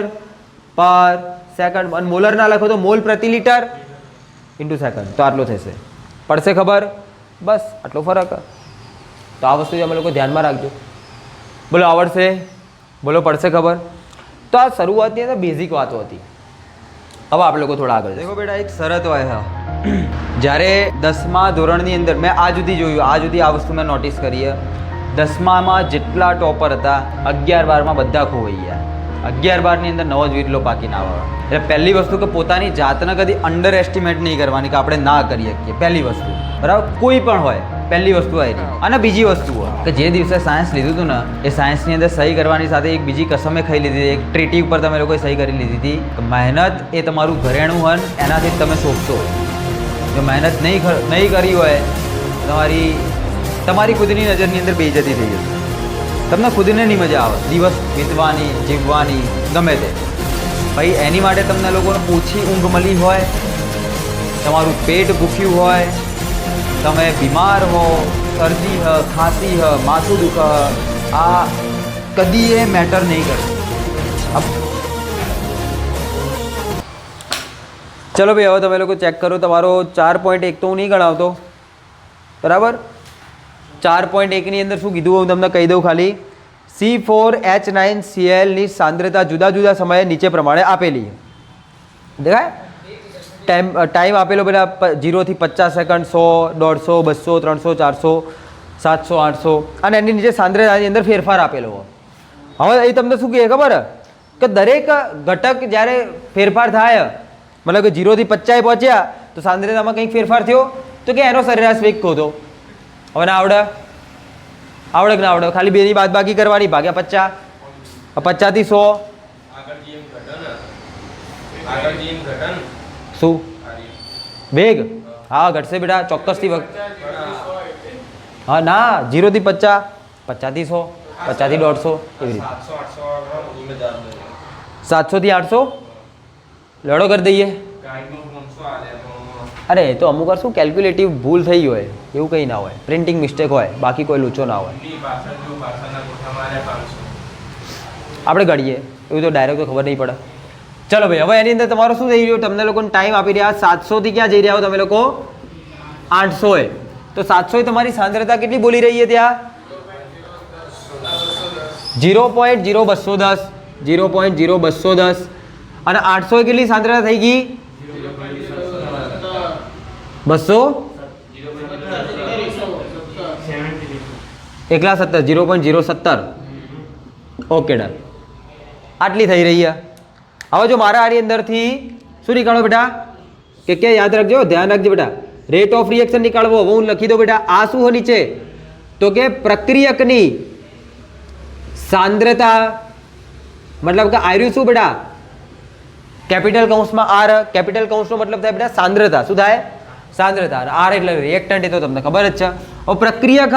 પર સેકન્ડ. અને મોલર ના લખો તો મોલ પ્રતિ લિટર ઇન્ટુ સેકન્ડ. તો આટલો થશે. પડશે ખબર? બસ આટલો ફરક. તો આ વસ્તુ તમે લોકો ધ્યાનમાં રાખજો. બોલો આવડશે? બોલો પડશે ખબર? તો આ શરૂઆતની અંદર બેઝિક વાતો હતી. હવે આપણે લોકો થોડા આગળ દેખો બેટા એક શરત હોય હા જ્યારે 10મા ધોરણની અંદર મેં આ સુધી જોયું, આ સુધી આ વસ્તુ મેં નોટિસ કરી. 10મામાં જેટલા ટોપર હતા 11-12માં બધા ખોવાઈ ગયા. 11-12ની અંદર નવો જ વીરલો પાકીને આવે. એટલે પહેલી વસ્તુ કે પોતાની જાતને કદી અંડર એસ્ટિમેટ નહીં કરવાની કે આપણે ના કરી શકીએ. પહેલી વસ્તુ બરાબર, કોઈ પણ હોય પહેલી વસ્તુ આવી. અને બીજી વસ્તુ કે જે દિવસે સાયન્સ લીધું હતું ને એ સાયન્સની અંદર સહી કરવાની સાથે એક બીજી કસમે ખાઈ લીધી. એક ટ્રીટી ઉપર તમે લોકોએ સહી કરી લીધી હતી કે મહેનત એ તમારું ઘરેણું હોય એનાથી જ તમે શોધશો. જો મહેનત નહીં કરી હોય તમારી ખુદની નજરની અંદર બેઇજ્જતી થઈ જશે. તમને ખુદને નહીં મજા આવે દિવસ વીતવાની, જીવવાની, ગમે તે. ભાઈ એની માટે તમને લોકોને ઓછી ઊંઘ મળી હોય, તમારું પેટ ભૂખ્યું હોય, તમે બીમાર હો, શરદી હ, ખાંસી હ, માથું દુખ, આ કદી એ મેટર નહીં કરે. ચલો ભાઈ હવે તમે લોકો ચેક કરો. તમારો 4.1 તો હું નહીં ગણાવતો બરાબર. 4.1ની અંદર શું કીધું હું તમને કહી દઉં ખાલી. C4H9Cl ની સાંદ્રતા જુદા જુદા સમયે નીચે પ્રમાણે આપેલી. દેખાય? ટાઈમ આપેલો બધા 0 થી 50 સેકન્ડ, 100, 150, 200, 300, 400, 700, 800 અને એની નીચે સાંદ્રતાની અંદર ફેરફાર આપેલો હોય. હવે એ તમને શું કહે ખબર કે દરેક ઘટક જ્યારે ફેરફાર થાય મતલબ કે 0 થી 50 પહોંચ્યા તો સાંદ્રતામાં કંઈક ફેરફાર થયો તો કે એનો સરેરાશ વેગ શોધો. હવે ના આવડે કે ના આવડે? ખાલી 2ની બાદબાકી કરવાની, ભાગ્યા 50. 50 થી 100 શું વેગ? હા ઘટશે બેટા ચોક્કસથી. હા ના 0 થી 50, 50 થી 100, 50 થી 150 એવી રીતે 700 થી 800 લડો કરી દઈએ. અરે તો અમુક વાર શું કેલ્ક્યુલેટિવ ભૂલ થઈ હોય એવું કંઈ ના હોય, પ્રિન્ટિંગ મિસ્ટેક હોય, બાકી કોઈ લૂચો ના હોય. આપણે ગણીએ એવું તો ડાયરેક્ટ તો ખબર નહીં પડે. ચલો ભાઈ હવે એની અંદર તમારો શું થઈ રહ્યું, તમને લોકોને ટાઈમ આપી રહ્યા 700 થી ક્યાં જઈ રહ્યા હો તમે લોકો 800 તો 700 તમારી સાંદ્રતા કેટલી બોલી રહી છે ત્યાં 0.0210 0.0210 અને 800 કેટલી સાંદ્રતા થઈ ગઈ 200 એકલા 70 0.070 ઓકે ડન આટલી થઈ રહી છે હવે જો મારા આની અંદરથી શું નીકાળો બેટા કે યાદ રાખજો ધ્યાન રાખજો બેટા રેટ ઓફ રિએક્શન નીકાળવો હવે હું લખી દો બેટા આ શું હોય નીચે તો કે પ્રક્રિયકની સાંદ્રતા मतलब કે આર્યું શું બેટા કેપિટલ કૌંસમાં આર કેપિટલ કૌંસનો મતલબ થાય બેટા સાંદ્રતા શું થાય સાંદ્રતા આર એટલે રિએક્ટન્ટ એ તો તમને ખબર જ છે હવે પ્રક્રિયક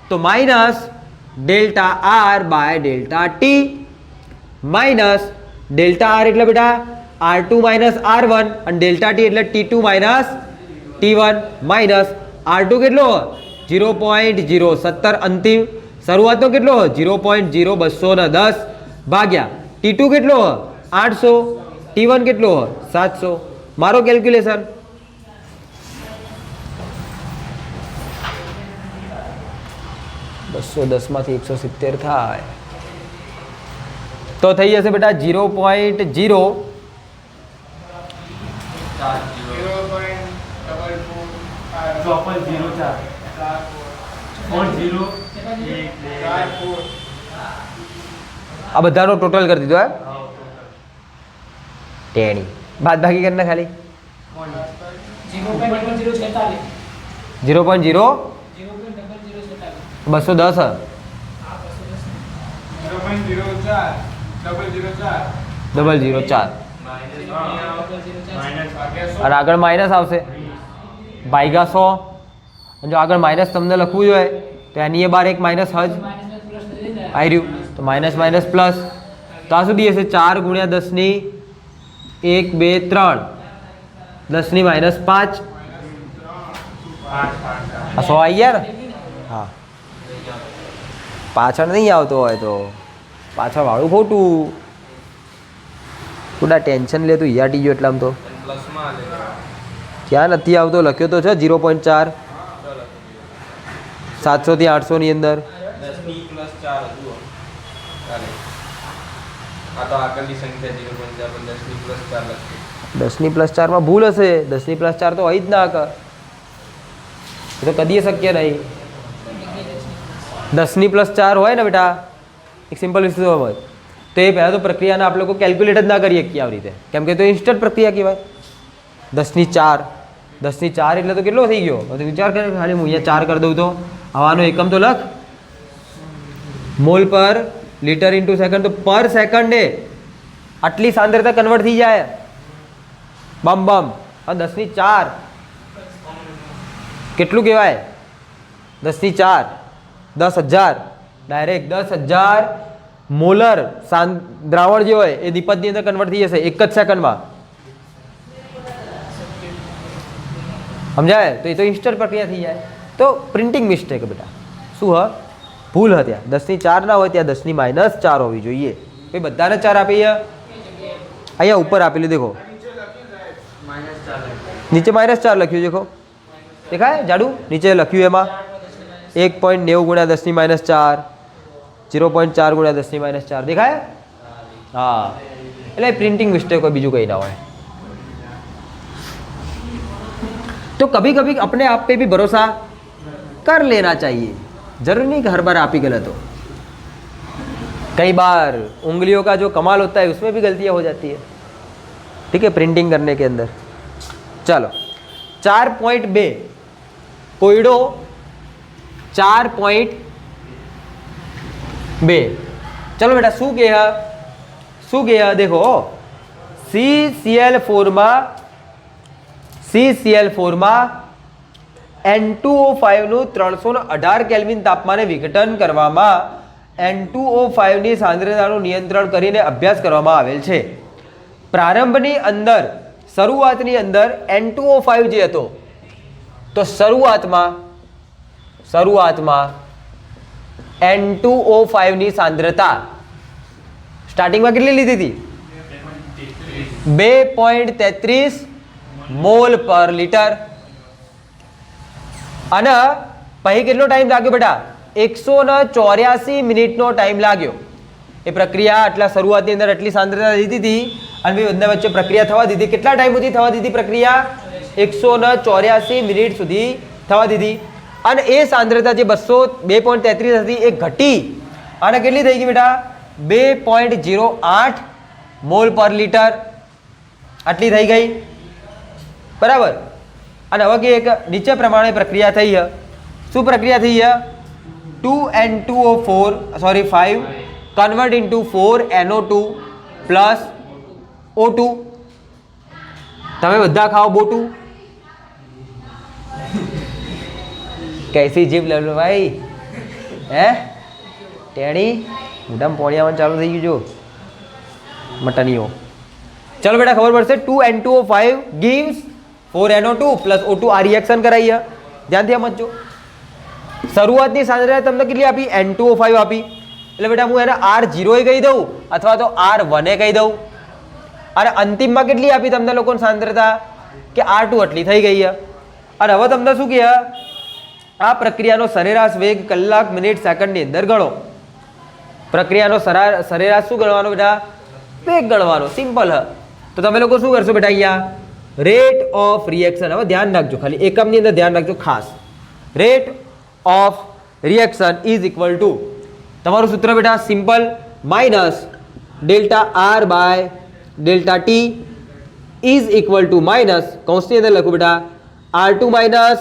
તો minus delta R by delta T minus delta R એટલે બેટા R2 માઇનસ R1 અને ડેલ્ટા ટી એટલે T2 minus T1 minus R2 કેટલો 0.070 અંતિમ શરૂઆતનો કેટલો 0.0210 ભાગ્યા T2 કેટલો 800 T1 કેટલો 700 મારો કેલ્ક્યુલેશન 210 માંથી 170 થાય તો થઈ જશે બેટા 0.0 આ બધાનો ટોટલ કરી દીધો ટેણી બાદ બાકી કરીને ખાલી 0.0 210 0.04 અને આગળ માઇનસ આવશે ભાગ્યા 100 જો આગળ માઇનસ તમને લખવું જોઈએ તો એની બાર એક માઇનસ હજ આવી રહ્યું તો માઇનસ માઇનસ પ્લસ તો આ સુધી હશે 4 ગુણ્યા 10 ની 1 2 3 10 ની માઇનસ 5 આ 100 આવી ગયા ને હા પાછળ નહીં આવતો હોય તો પાછળ વાળું ખોટું થોડા ટેન્શન લે તું યાટી ગયો એટલે આમ તો ક્યાં નથી આવતો લખ્યો તો છે 0.4 700 થી 800 ની અંદર 10 ની પ્લસ 4 માં ભૂલ હશે 10 ની પ્લસ 4 તો હોય જ ના એ તો કદી શક્ય નહીં 10 ની પ્લસ 4 હોય ને બેટા એક સિમ્પલ વસ્તુ હોય તો એ પહેલાં તો પ્રક્રિયાને આપણે લોકો કેલ્ક્યુલેટ જ ના કરીએ કે આવી રીતે કેમ કે તો ઇન્સ્ટન્ટ પ્રક્રિયા કહેવાય 10 ની 4 10 ની 4 એટલે તો કેટલો થઈ ગયો તો વિચાર કરે ખાલી હું અહીંયા 4 કરી દઉં તો હવાનો એકમ તો લખ mall per litre into second તો પર સેકન્ડે આટલી સાંદ્રતા કન્વર્ટ થઈ જાય બમ બમ આ 10 ની 4 કેટલું કહેવાય 10 ની 4 10,000 ડાયરેક્ટ 10,000 મોલર દ્રાવણ જે હોય એ દીપજની અંદર કન્વર્ટ થઈ જશે એક જ સેકન્ડમાં સમજાય તો એ તો ઇન્સ્ટન્ટ પ્રક્રિયા થઈ જાય તો પ્રિન્ટિંગ મિસ્ટેક બેટા શું હ ભૂલ હતી 10 ની 4 ના હોય ત્યાં 10 ની માઇનસ 4 હોવી જોઈએ ભાઈ બધાને 4 આપીએ અહીંયા ઉપર આપેલું દેખો નીચે માઇનસ 4 લખ્યું દેખો દેખાય જાડુ નીચે લખ્યું એમાં 1.90 ગુણ્યા 10 ની માઇનસ 4 0.4 ગુણ્યા 10 ની માઇનસ 4 દેખાય हाँ એટલે प्रिंटिंग मिस्टेक कोई बीजू कहीं ना हो तो कभी कभी अपने आप पे भी भरोसा कर लेना चाहिए जरूरी नहीं कि हर बार आप ही गलत हो कई बार उंगलियों का जो कमाल होता है उसमें भी गलतियां हो जाती है ठीक है प्रिंटिंग करने के अंदर चलो 4.2 कोयडो 4.2 चलो बेटा शू कहे देखो CCl4 માં N2O5 નું 318 કેલ્વિન તાપમાને વિઘટન કરવામાં N2O5 ની સાંદ્રતાનું નિયંત્રણ કરીને અભ્યાસ કરવામાં આવેલ છે પ્રારંભની અંદર શરૂઆતની અંદર N2O5 જે હતો તો શરૂઆતમાં N2O5 ની સાંદ્રતા સ્ટાર્ટિંગમાં કેટલી લીધી હતી 2.33 मोल पर लीटर અને પછી કેટલો ટાઈમ લાગ્યો બેટા 184 મિનિટનો ટાઈમ લાગ્યો એ પ્રક્રિયા આટલા શરૂઆતની અંદર આટલી સાંદ્રતા લીધી હતી અને બંને વચ્ચે પ્રક્રિયા થવા દીધી. કેટલા ટાઈમ સુધી થવા દીધી પ્રક્રિયા? 184 મિનિટ સુધી થવા દીધી. અને એ સાંદ્રતા જે 2.33 હતી એ ઘટી અને કેટલી થઈ ગઈ બેટા? 2.08 મોલ પર લીટર આટલી થઈ ગઈ. બરાબર. અને હવે કે એક નીચે પ્રમાણે પ્રક્રિયા થઈ છે. શું પ્રક્રિયા થઈ છે? 5 convert into 4NO2 plus O2. તમે બધા ખાઓ બોટું. कैसी जीप ले लो भाई है टेणी મોઢામાં પોણી આવવાનું ચાલુ થઈ ગયું જો મટનીઓ. ચલો બેટા ખબર પડશે. 2N2O5 gives 4NO2 plus O2 આ રિએક્શન કરાઈએ. ધ્યાનથી સમજો. શરૂઆતની સાંદ્રતા તમને કેટલી આપી? N2O5 આપી. એટલે બેટા હું એને R0 એ કહી દઉં અથવા તો R1 એ કહી દઉં. અને અંતિમમાં કેટલી આપી તમને લોકોને સાંદ્રતા? કે R2 આટલી થઈ ગઈ છે. અને હવે તમને શું કહે? આ પ્રક્રિયાનો સરેરાશ વેગ કલાક મિનિટ સેકન્ડની અંદર ગણો. પ્રક્રિયાનો સરેરાશ શું ગણવાનો બેટા? વેગ ગણવાનો. સિમ્પલ હ. તો તમે લોકો શું કરશો બેટા? અહીંયા રેટ ઓફ રિએક્શન. હવે ધ્યાન રાખજો, ખાલી એકમની અંદર ધ્યાન રાખજો ખાસ. Rate of reaction is equal to તમારું સૂત્ર બેટા simple minus delta R by delta T is equal to minus કૌંસની અંદર લખું બેટા R2 minus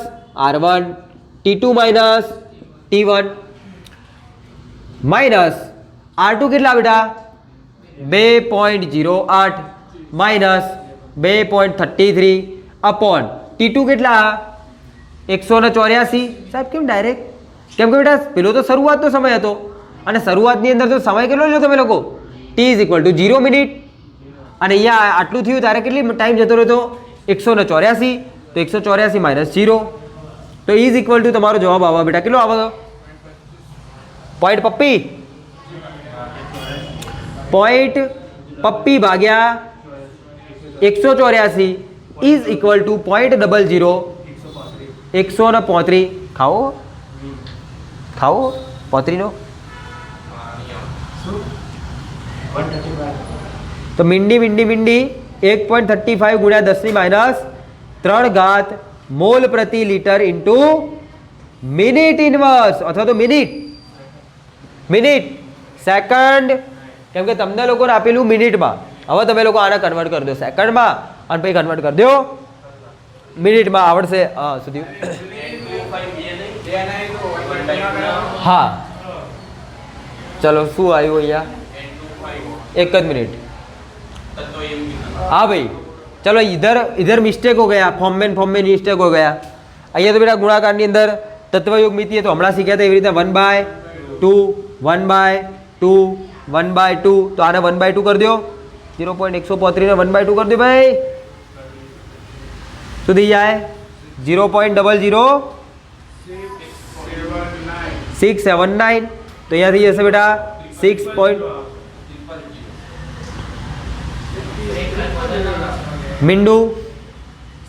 R1 T2 minus T1 minus R2 કેટલા બેટા? 2.08 માઇનસ 2.33 અપોન T2 કેટલા? 184. સાહેબ કેમ ડાયરેક્ટ? કેમ કે બેટા પેલો તો શરૂઆતનો સમય હતો અને શરૂઆતની અંદર તો સમય કેટલો લ્યો તમે લોકો? T is equal two 0 minute. અને અહીંયા આટલું થયું ત્યારે કેટલી ટાઈમ જતો રહ્યો? 184. તો 184 માઇનસ 0 તો ઇઝ ઇક્વલ ટુ તમારો જવાબ આવે બેટા કેટલો આવે? પોઈન્ટ પપ્પી ભાગ્યા 184 ઇઝ ઇક્વલ ટુ 0.00 135. ખાઓ પોત્રીનો. તો મીંડી 1.35 ગુણ્યા 10⁻³ મોલ પ્રતિ લીટર ઇન્ટુ મિનિટ ઇનવર્સ અથવા તો મિનિટ સેકન્ડ. કેમ કે તમને લોકોને આપેલું મિનિટમાં. હવે તમે લોકો આને કન્વર્ટ કરી દો સેકન્ડમાં અને પછી કન્વર્ટ કરી દો મિનિટમાં. આવડશે? હા સુધી. હા ચલો શું આવ્યું અહીંયા? एक मिनट. हाँ भाई चलो इधर मिस्टेक हो गया. फॉर्म में मिस्टेक हो गया. अहियाँ तो बेटा गुणाकार अंदर तत्वयोग मिति है तो हमણાં सीख्या था एवी रीते 1/2 1/2 1/2 तो आने 1/2 कर दो. 0.135 ने 1/2 कर दो भाई. शू थी जाए? 0.00679 तो यहाँ थी जैसे बेटा 6. મીંડુ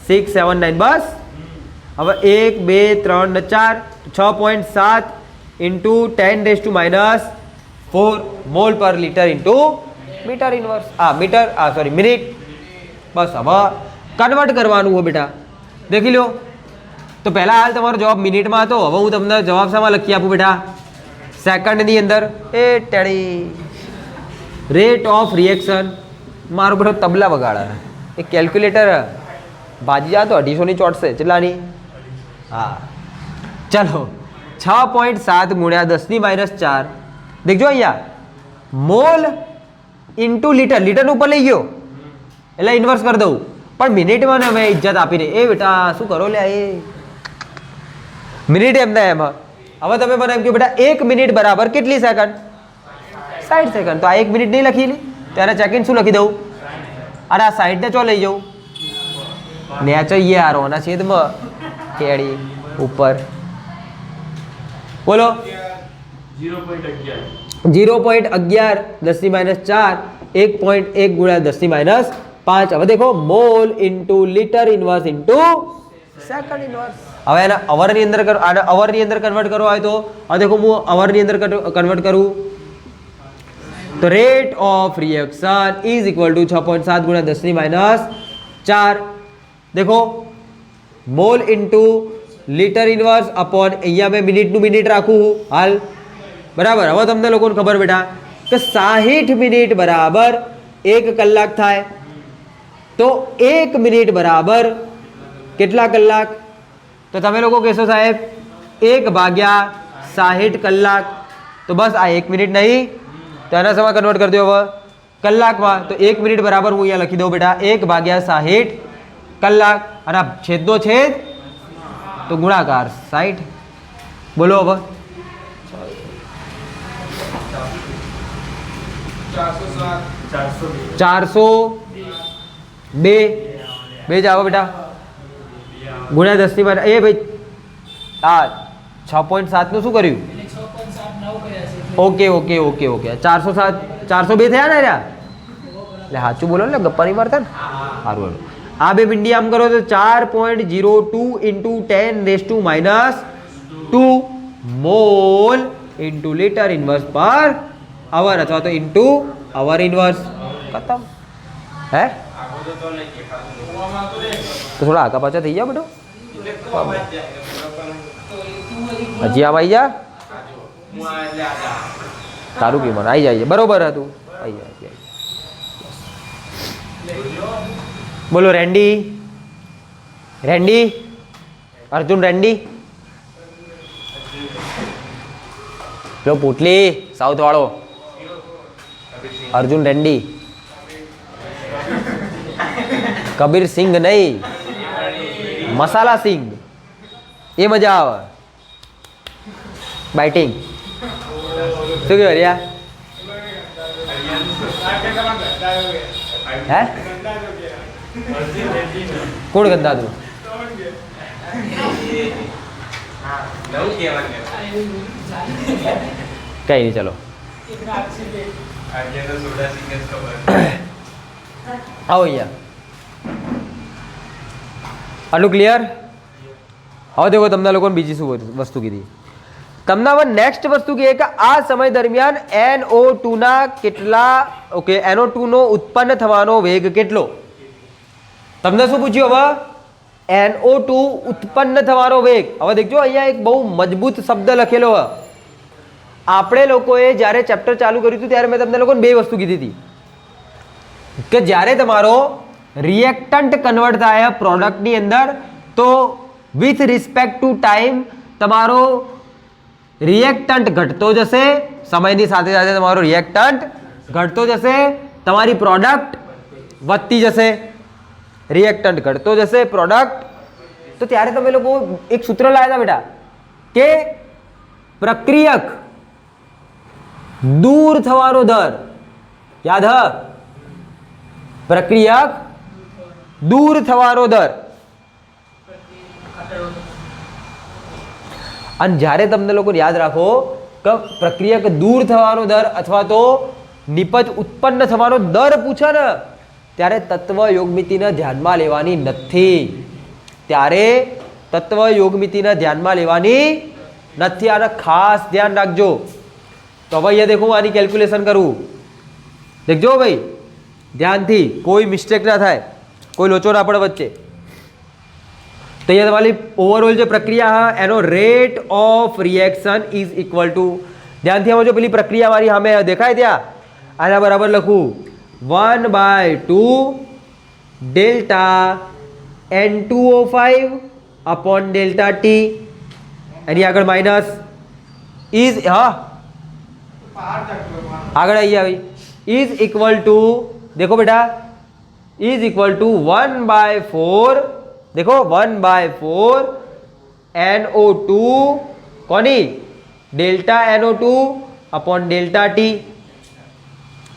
679 બસ. હવે 1 2 3 ને 4 6.7 into 10⁻⁴ mole per litre into metre inverse metre sorry minute. બસ હવે કન્વર્ટ કરવાનું હોય બેટા. દેખી લો. તો પહેલાં હાલ તમારો જવાબ મિનિટમાં હતો. હવે હું તમને જવાબ શામાં લખી આપું બેટા? સેકન્ડની અંદર. એ ટેડી રેટ ઓફ રિએક્શન. મારો બેટો તબલા વગાડે. એક કેલ્ક્યુલેટર ભાજી જા તો 250 ચોટશે. કેટલાની? હા ચલો 6.7 ગુણ્યા 10⁻⁴. દેખજો અહીંયા મોલ ઇન્ટુ લીટર. લીટરનું ઉપર લઈ ગયો એટલે ઇન્વર્સ કરી દઉં. પણ મિનિટમાં ને મેં ઇજ્જત આપીને એ બેટા શું કરો લે એ મિનિટ એમના એમાં. હવે તમે મને એમ કહો બેટા 1 મિનિટ બરાબર કેટલી સેકન્ડ? 60 સેકન્ડ. તો આ 1 મિનિટ નહીં લખેલી ત્યારે સેકન્ડ શું લખી દઉં? અરે આ 60 ને ચો લઈ જાઉં નેચો યાર ઓના છેદમાં કેડી ઉપર. બોલો 0.11 10⁻⁴ 1.1 ગુણ્યા 10⁻⁵. હવે દેખો mall into litre inverse into second inverse. હવે એના અવરની અંદર કરો. આને અવરની અંદર કન્વર્ટ કરવો હોય તો આ દેખો હું અવરની અંદર કન્વર્ટ કરું. तो rate of reaction is equal to 6.7 गुणा 10⁻⁴। देखो mole into litre inverse upon अहिया मैं मिनिट નું મિનિટ રાખું હાલ બરાબર। હવે તમને લોકોને ખબર બેટા કે 60 મિનિટ બરાબર 1 કલાક થાય, તો 1 મિનિટ બરાબર કેટલા કલાક? તો તમે લોકો કહેશો સાહેબ 1/60 કલાક। તો બસ આ 1 મિનિટ નહીં, તો એના સમય કન્વર્ટ કરી દો હવે કલાકમાં। તો 1 મિનિટ બરાબર હું અહીંયા લખી દઉં બેટા 1/60 કલાક, અને આ છેદનો છેદ तो गुणाकार 60। बोलो अब 402 जाओ बेटा गुणा 10⁻⁴। ए भाई आ 6.7 નું શું કર્યું? ओके ओके ओके ओके 407 402 થયા ને યાર, એટલે સાચું બોલો ને, ગપ્પા નહીં મારતા ને। સારું આ બે પિંડી આમ કરો તો 4.02 into 10⁻² mall into litre inverse per hour अथवा तो इंटू आवर इनवर्स। खत्म है तो थोड़ा आका पाचा थी जा बेटो, हजी आम आई जा तारू की मन आई जाइए बरोबर है तू आई जा। बोलो रेंडी रेंडी अर्जुन रेंडी लो पुटली साउथ वालों अर्जुन रेंडी कबीर सिंह नहीं मसाला सिंह ये मजा आवे बैटिंग शू क्यों रिया है कौन गंदा तू कहीं नहीं चलो आओ भैया आटलू क्लियर। હવે देखो તમને લોકોને બીજી શું વસ્તુ કીધી, તમને હવે નેક્સ્ટ વસ્તુ કહે કે આ સમય દરમિયાન NO2 ના કેટલા ઓકે NO2 નો ઉત્પન્ન થવાનો વેગ કેટલો? તમને શું પૂછ્યું હવે? NO2 ઉત્પન્ન થવાનો વેગ। હવે દેખજો અહીંયા એક બહુ મજબૂત શબ્દ લખેલો છે। આપણે લોકોએ જ્યારે ચેપ્ટર ચાલુ કર્યું હતું ત્યારે મેં તમને લોકોને બે વસ્તુ કીધી હતી કે જ્યારે તમારો રિએક્ટન્ટ કન્વર્ટ થાય પ્રોડક્ટની અંદર તો વિથ રિસ્પેક્ટ ટુ ટાઈમ તમારો રિએક્ટન્ટ ઘટતો જશે, સમયની સાથે સાથે તમારો રિએક્ટન્ટ ઘટતો જશે, તમારી પ્રોડક્ટ વધતી જશે। रिएक्टंट घटतो जैसे प्रोडक्ट तो त्यारे तमे लोग एक सूत्र लाया था बेटा के प्रक्रियक दूर थवानो दर याद है? प्रक्रियक दूर थवानो दर अन जारे तमने लोग याद राखो कि प्रक्रियक दूर थवानो दर अथवा तो निपज उत्पन्न थवानो दर पूछे न ત્યારે તત્વ યોગમિતિને ધ્યાનમાં લેવાની નથી, ત્યારે તત્વ યોગમિતિને ધ્યાનમાં લેવાની નથી। આને ખાસ ધ્યાન રાખજો। તો હવે અહીંયા દેખો આની કેલ્ક્યુલેશન કરું, દેખજો ભાઈ ધ્યાનથી, કોઈ મિસ્ટેક ના થાય, કોઈ લોચો ના પડે વચ્ચે। તો અહીંયા તમારી ઓવરઓલ જે પ્રક્રિયા એનો rate of reaction is equal two, ધ્યાનથી સમજો, પેલી પ્રક્રિયા મારી સામે દેખાય ત્યાં, આના બરાબર લખું 1/2 delta N2O5 upon delta T any आगे माइनस इज हाँ आगे आई भाई इज इक्वल टू, देखो बेटा इज इक्वल टू 1/4 देखो 1/4 NO2 कोनी delta NO2 upon delta T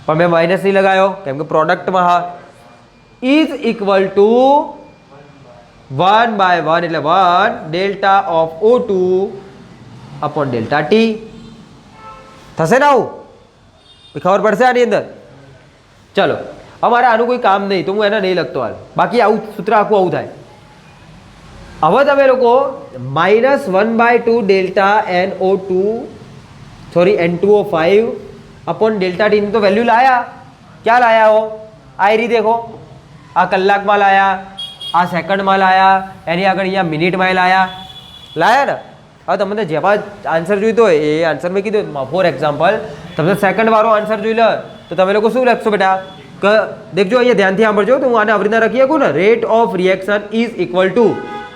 पर मैं माइनस नहीं लगायो केम के प्रोडक्ट में हाँ इज इक्वल टू 1/1 એટલે 1 delta of O2 upon delta T થશે ને? આવું ખબર પડશે આની અંદર? ચલો અમારે આનું કોઈ કામ નહીં તો હું એને નહીં લખતો હાલ, બાકી આવું સૂત્ર આખું આવું થાય। હવે તમે લોકો -1/2 delta N2O5 upon delta T तो वैल्यू लाया, क्या लाया हो आई रही देखो, आ कलाकમાં લાયા, આ સેકન્ડમાં લાયા, એની આગળ અહીંયા મિનિટમાં લાયા ને। હવે તમને જેવા આન્સર જોઈતો હોય એ આન્સર મેં કીધું, ફોર એક્ઝામ્પલ તમને સેકન્ડ વાળો આન્સર જોઈ લે તો તમે લોકો શું લખશો બેટા કે દેખજો અહીંયા ધ્યાનથી સાંભળજો, તો હું આને આવી રીતના લખી શકું ને, rate of reaction is equal two,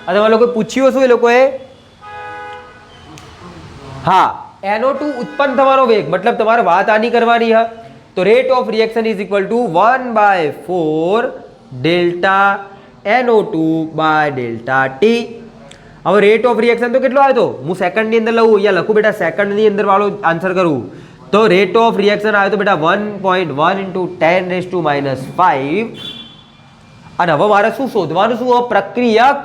આ તમારે લોકો પૂછ્યું શું એ લોકોએ, હા NO2 ઉત્પન્ન થવાનો વેગ, મતલબ તમારે વાત આની કરવાની है, तो rate of reaction is equal to 1/4 delta NO2 by delta T. अब रेट ऑफ रिएक्शन तो કેટલો આવ્યો તો હું સેકન્ડ ની અંદર લઉં, અહીંયા લખું બેટા સેકન્ડ ની અંદર વાળો આન્સર કરું તો રેટ ઓફ રિએક્શન આવ્યો તો બેટા 1.1 × 10⁻⁵। અને હવે મારે શું શોધવાનું, શું પ્રક્રિયક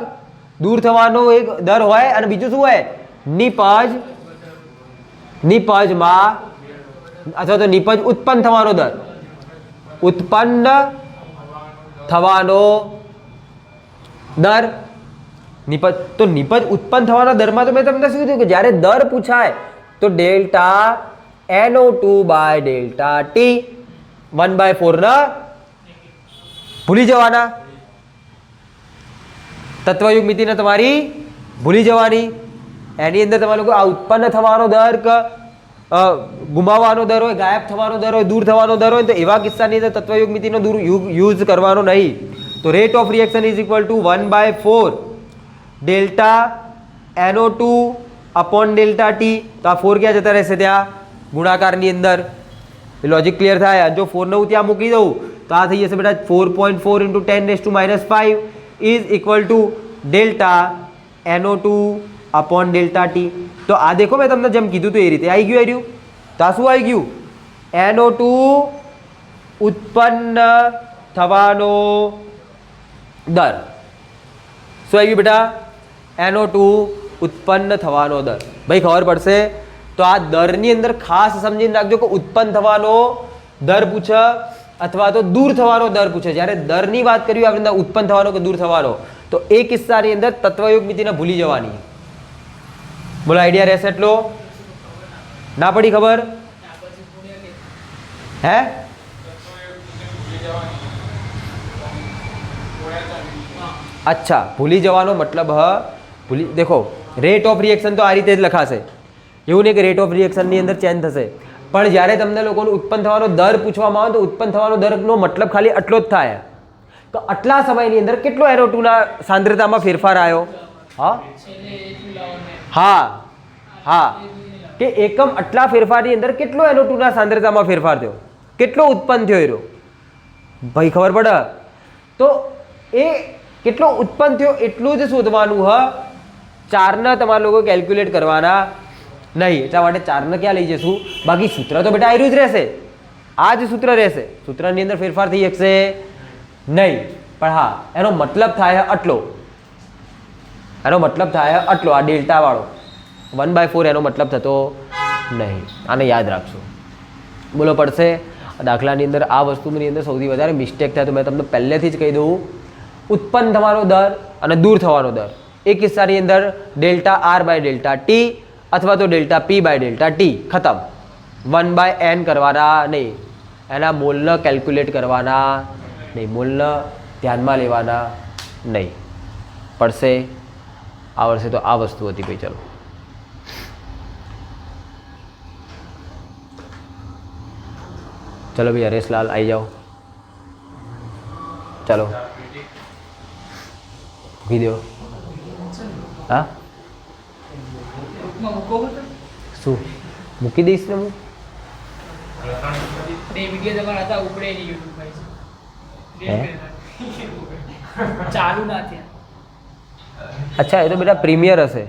દૂર થવાનો એક દર હોય અને બીજું શું હોય નિપજમાં અથવા તો નિપજ ઉત્પન્ન થવાનો દર, ઉત્પન્ન થવાનો દર નિપજ, તો નિપજ ઉત્પન્ન થવાના દરમાં તો મેં તમને શું કીધું કે જ્યારે દર પૂછાય તો delta NO2 by delta T 1/4 ના ભૂલી જવાના, તત્વયુગ મિતિને તમારી ભૂલી જવાની, એની અંદર તમારે લોકો આ ઉત્પન્ન થવાનો દર કે ગુમાવવાનો દર હોય, ગાયબ થવાનો દર હોય, દૂર થવાનો દર હોય, તો એવા કિસ્સાની અંદર તત્વયુગ મિતિનો દૂર યુઝ કરવાનો નહીં। તો rate of reaction is equal two 1/4 delta NO2 upon delta T, तो आ 4 क्या जता रहेशे त्यां गुणाकारनी अंदर, लॉजिक क्लियर थाय। जो 4 ने त्यां मूकी दऊं तो आ थई जशे बेटा 4.4 × 10⁻⁵ is equal to delta NO2 upon delta T. तो आ देखो मैं तमने जेम कीधुं तो ए रीते आई गयुं, तो आ शुं आई गयुं NO2 उत्पन्न थवानो दर, શું આવી ગયું બેટા NO2 ઉત્પન્ન થવાનો દર। ભાઈ ખબર પડશે તો આ દરની અંદર ખાસ સમજીને રાખજો કે ઉત્પન્ન થવાનો દર પૂછે અથવા તો દૂર થવાનો દર પૂછે। જ્યારે દરની વાત કરી આપણે ઉત્પન્ન થવાનો કે દૂર થવાનો, તો એ કિસ્સાની અંદર તત્વયુગ મિતિને ભૂલી જવાની। બોલો આઈડિયા રહેશે એટલો? ના પડી ખબર? હે अच्छा भूली जवानो मतलब भूली, देखो रेट ऑफ रिएक्शन तो आ रीते ज लखाशे, एवुं नहीं कि रेट ऑफ रिएक्शन नी अंदर चेंज थशे, पण ज्यारे तमने लोकोने उत्पन्न थवानो दर पूछवामां आवे तो उत्पन्न थवानो दरनो मतलब खाली आटलो ज थाय तो आटला समयनी अंदर केटलो NO2 ना सांद्रतामां फेरफार आव्यो। हाँ हाँ हाँ के एकम आटला फेरफारनी अंदर केटलो NO2 ना सांद्रतामां फेरफार थयो, केटलो उत्पन्न थयो एरो भाई खबर पड़े? तो ए કેટલો ઉત્પન્ન થયો એટલું જ શોધવાનું હ, 4 તમારે લોકો કેલ્ક્યુલેટ કરવાના નહીં, એટલા માટે 4 ક્યાં લઈ જશું, બાકી સૂત્ર તો બેટા આયરું જ રહેશે, આ જ સૂત્ર રહેશે, સૂત્રની અંદર ફેરફાર થઈ શકશે નહીં, પણ હા એનો મતલબ થાય આટલો, એનો મતલબ થાય આટલો, આ ડેલ્ટા વાળો 1/4 એનો મતલબ થતો નહીં, આને યાદ રાખશો। બોલો પડશે? દાખલાની અંદર આ વસ્તુની અંદર સૌથી વધારે મિસ્ટેક થાય તો મેં તમને પહેલેથી જ કહી દઉં, उत्पन्न थवानो दर अने दूर थवानो दर, एक किस्सानी अंदर delta R bye delta T अथवा तो delta P bye delta T, खत्म। 1/n करवाना नहीं, एना मोलने केल्क्युलेट करवाना नहीं, मोलने ध्यान में लेवाना नहीं। पड़शे आ वर्षे तो आ वस्तु हती भाई। चलो चलो भाई हरेशलाल आई जाओ, चलो મૂકી દો। હા શું મૂકી દઈશ ને હું? અચ્છા એ તો બેટા પ્રીમિયર હશે।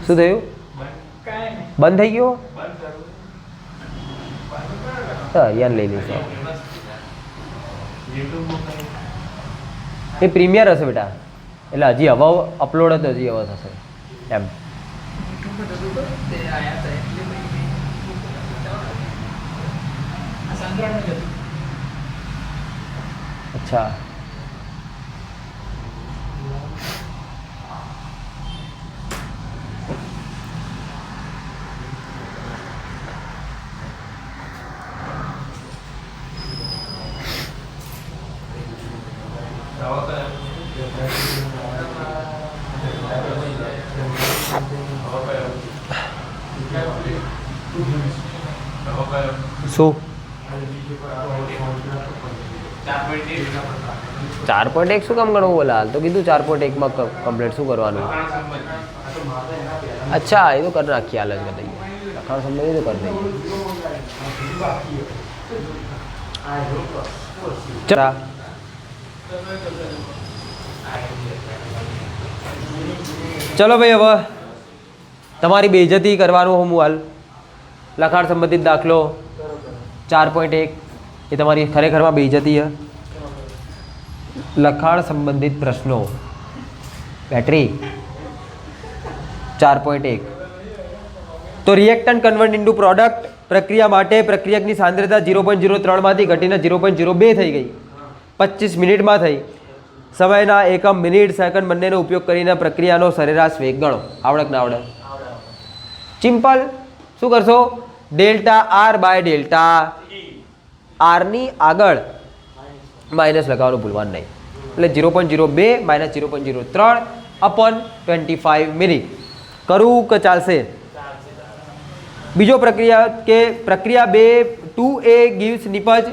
શું થયું? બંધ થઈ ગયો? યાર લઈ લઈશું, એ પ્રીમિયર હશે બેટા, એટલે હજી હવા અપલોડ જ હજી હવા થશે એમ। અચ્છા શું 4.1 શું કામ ગણવું બોલા? હાલ તો કીધું 4.1 માં કમ્પ્લીટ શું કરવાનું? અચ્છા એ તો કરી નાખીએ, હાલ જ કરી દઈએ. લખાણ સંબંધી તો કરી દઈએ. ચલો ભાઈ, હવે તમારી બેઇજ્જતી કરવાનું હું હાલ. લખાણ સંબંધિત દાખલો 4.1 એ તમારી ખરેખરમાં બેઇજ્જતી છે. લખાણ સંબંધિત પ્રશ્નો બેટરી 4.1. તો રિએક્ટન્ટ કન્વર્ટ ઇન્ટુ પ્રોડક્ટ પ્રક્રિયા માટે પ્રક્રિયકની સાંદ્રતા 0.03 માંથી ઘટીને 0.02 થઈ ગઈ. 25 મિનિટમાં થઈ. સમયના એકમ મિનિટ સેકન્ડ બંનેનો ઉપયોગ કરીને પ્રક્રિયાનો સરેરાશ વેગ ગણો. આવડે કે ના આવડે? સિમ્પલ. શું કરશો? ડેલ્ટા આર બાય ડેલ્ટા આરની આગળ માઇનસ લગાવવાનું ભૂલવાનું નહીં. એટલે 0.02 માઇનસ 0.03 અપોન 25 મિનિટ. કરવું કે ચાલશે? બીજો પ્રક્રિયા કે પ્રક્રિયા 2A ગીવ્સ નિપજ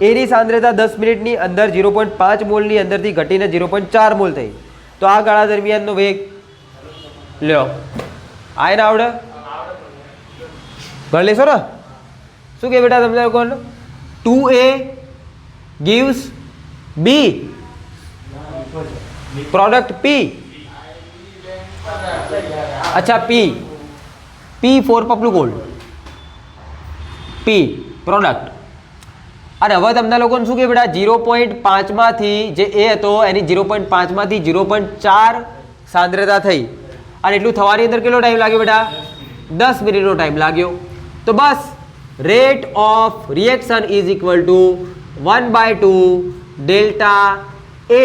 એની સાંદ્રતા 10 મિનિટની અંદર 0.5 મોલની અંદરથી ઘટીને 0.4 મોલ થઈ. તો આ ગાળા દરમિયાનનો વેગ લ્યો. આને આવડે? ગણ લેશો ને? શું કે બેટા તમને લોકોને? 2A gives B product P. અચ્છા P ફોર પપલું ગોલ્ડ, P પ્રોડક્ટ. અને હવે તમને લોકોને શું કે બેટા 0.5 માંથી જે એ હતો એની 0.5 માંથી 0.4 સાંદ્રતા થઈ અને એટલું થવાની અંદર કેટલો ટાઈમ લાગ્યો બેટા? 10 મિનિટનો ટાઈમ લાગ્યો. તો બસ rate of reaction is equal to 1/2 delta A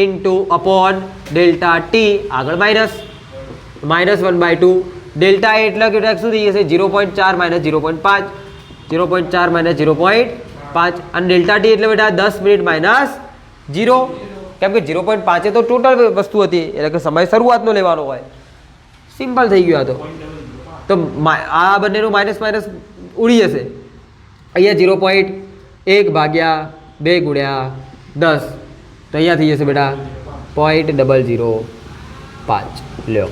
into upon delta T. આગળ માઇનસ 1/2 ડેલ્ટા એ એટલે કે શું થઈ જશે? 0.4 માઇનસ 0.5, 0.4 માઇનસ 0.5 અને ડેલ્ટા ટી એટલે બેટા 10 મિનિટ માઇનસ 0. કેમ કે 0.5 એ તો ટોટલ વસ્તુ હતી એટલે કે સમય શરૂઆતનો લેવાનો હોય. સિમ્પલ થઈ ગયું. આ તો આ બંનેનું માઇનસ માઇનસ ઉડી જશે. અહીંયા 0.1 ભાગ્યા 2 ગુણ્યા 10 તો અહીંયા થઈ જશે બેટા 0.005. લ્યો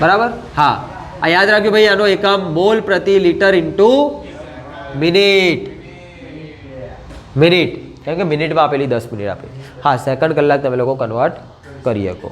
બરાબર. હા આ યાદ રાખજો ભાઈ. આનો એકમ મોલ પ્રતિ લિટર ઇન્ટુ મિનિટ. કેમ કે મિનિટમાં આપેલી 10 મિનિટ આપેલી. હા સેકન્ડ કલાક તમે લોકો કન્વર્ટ કરી શકો.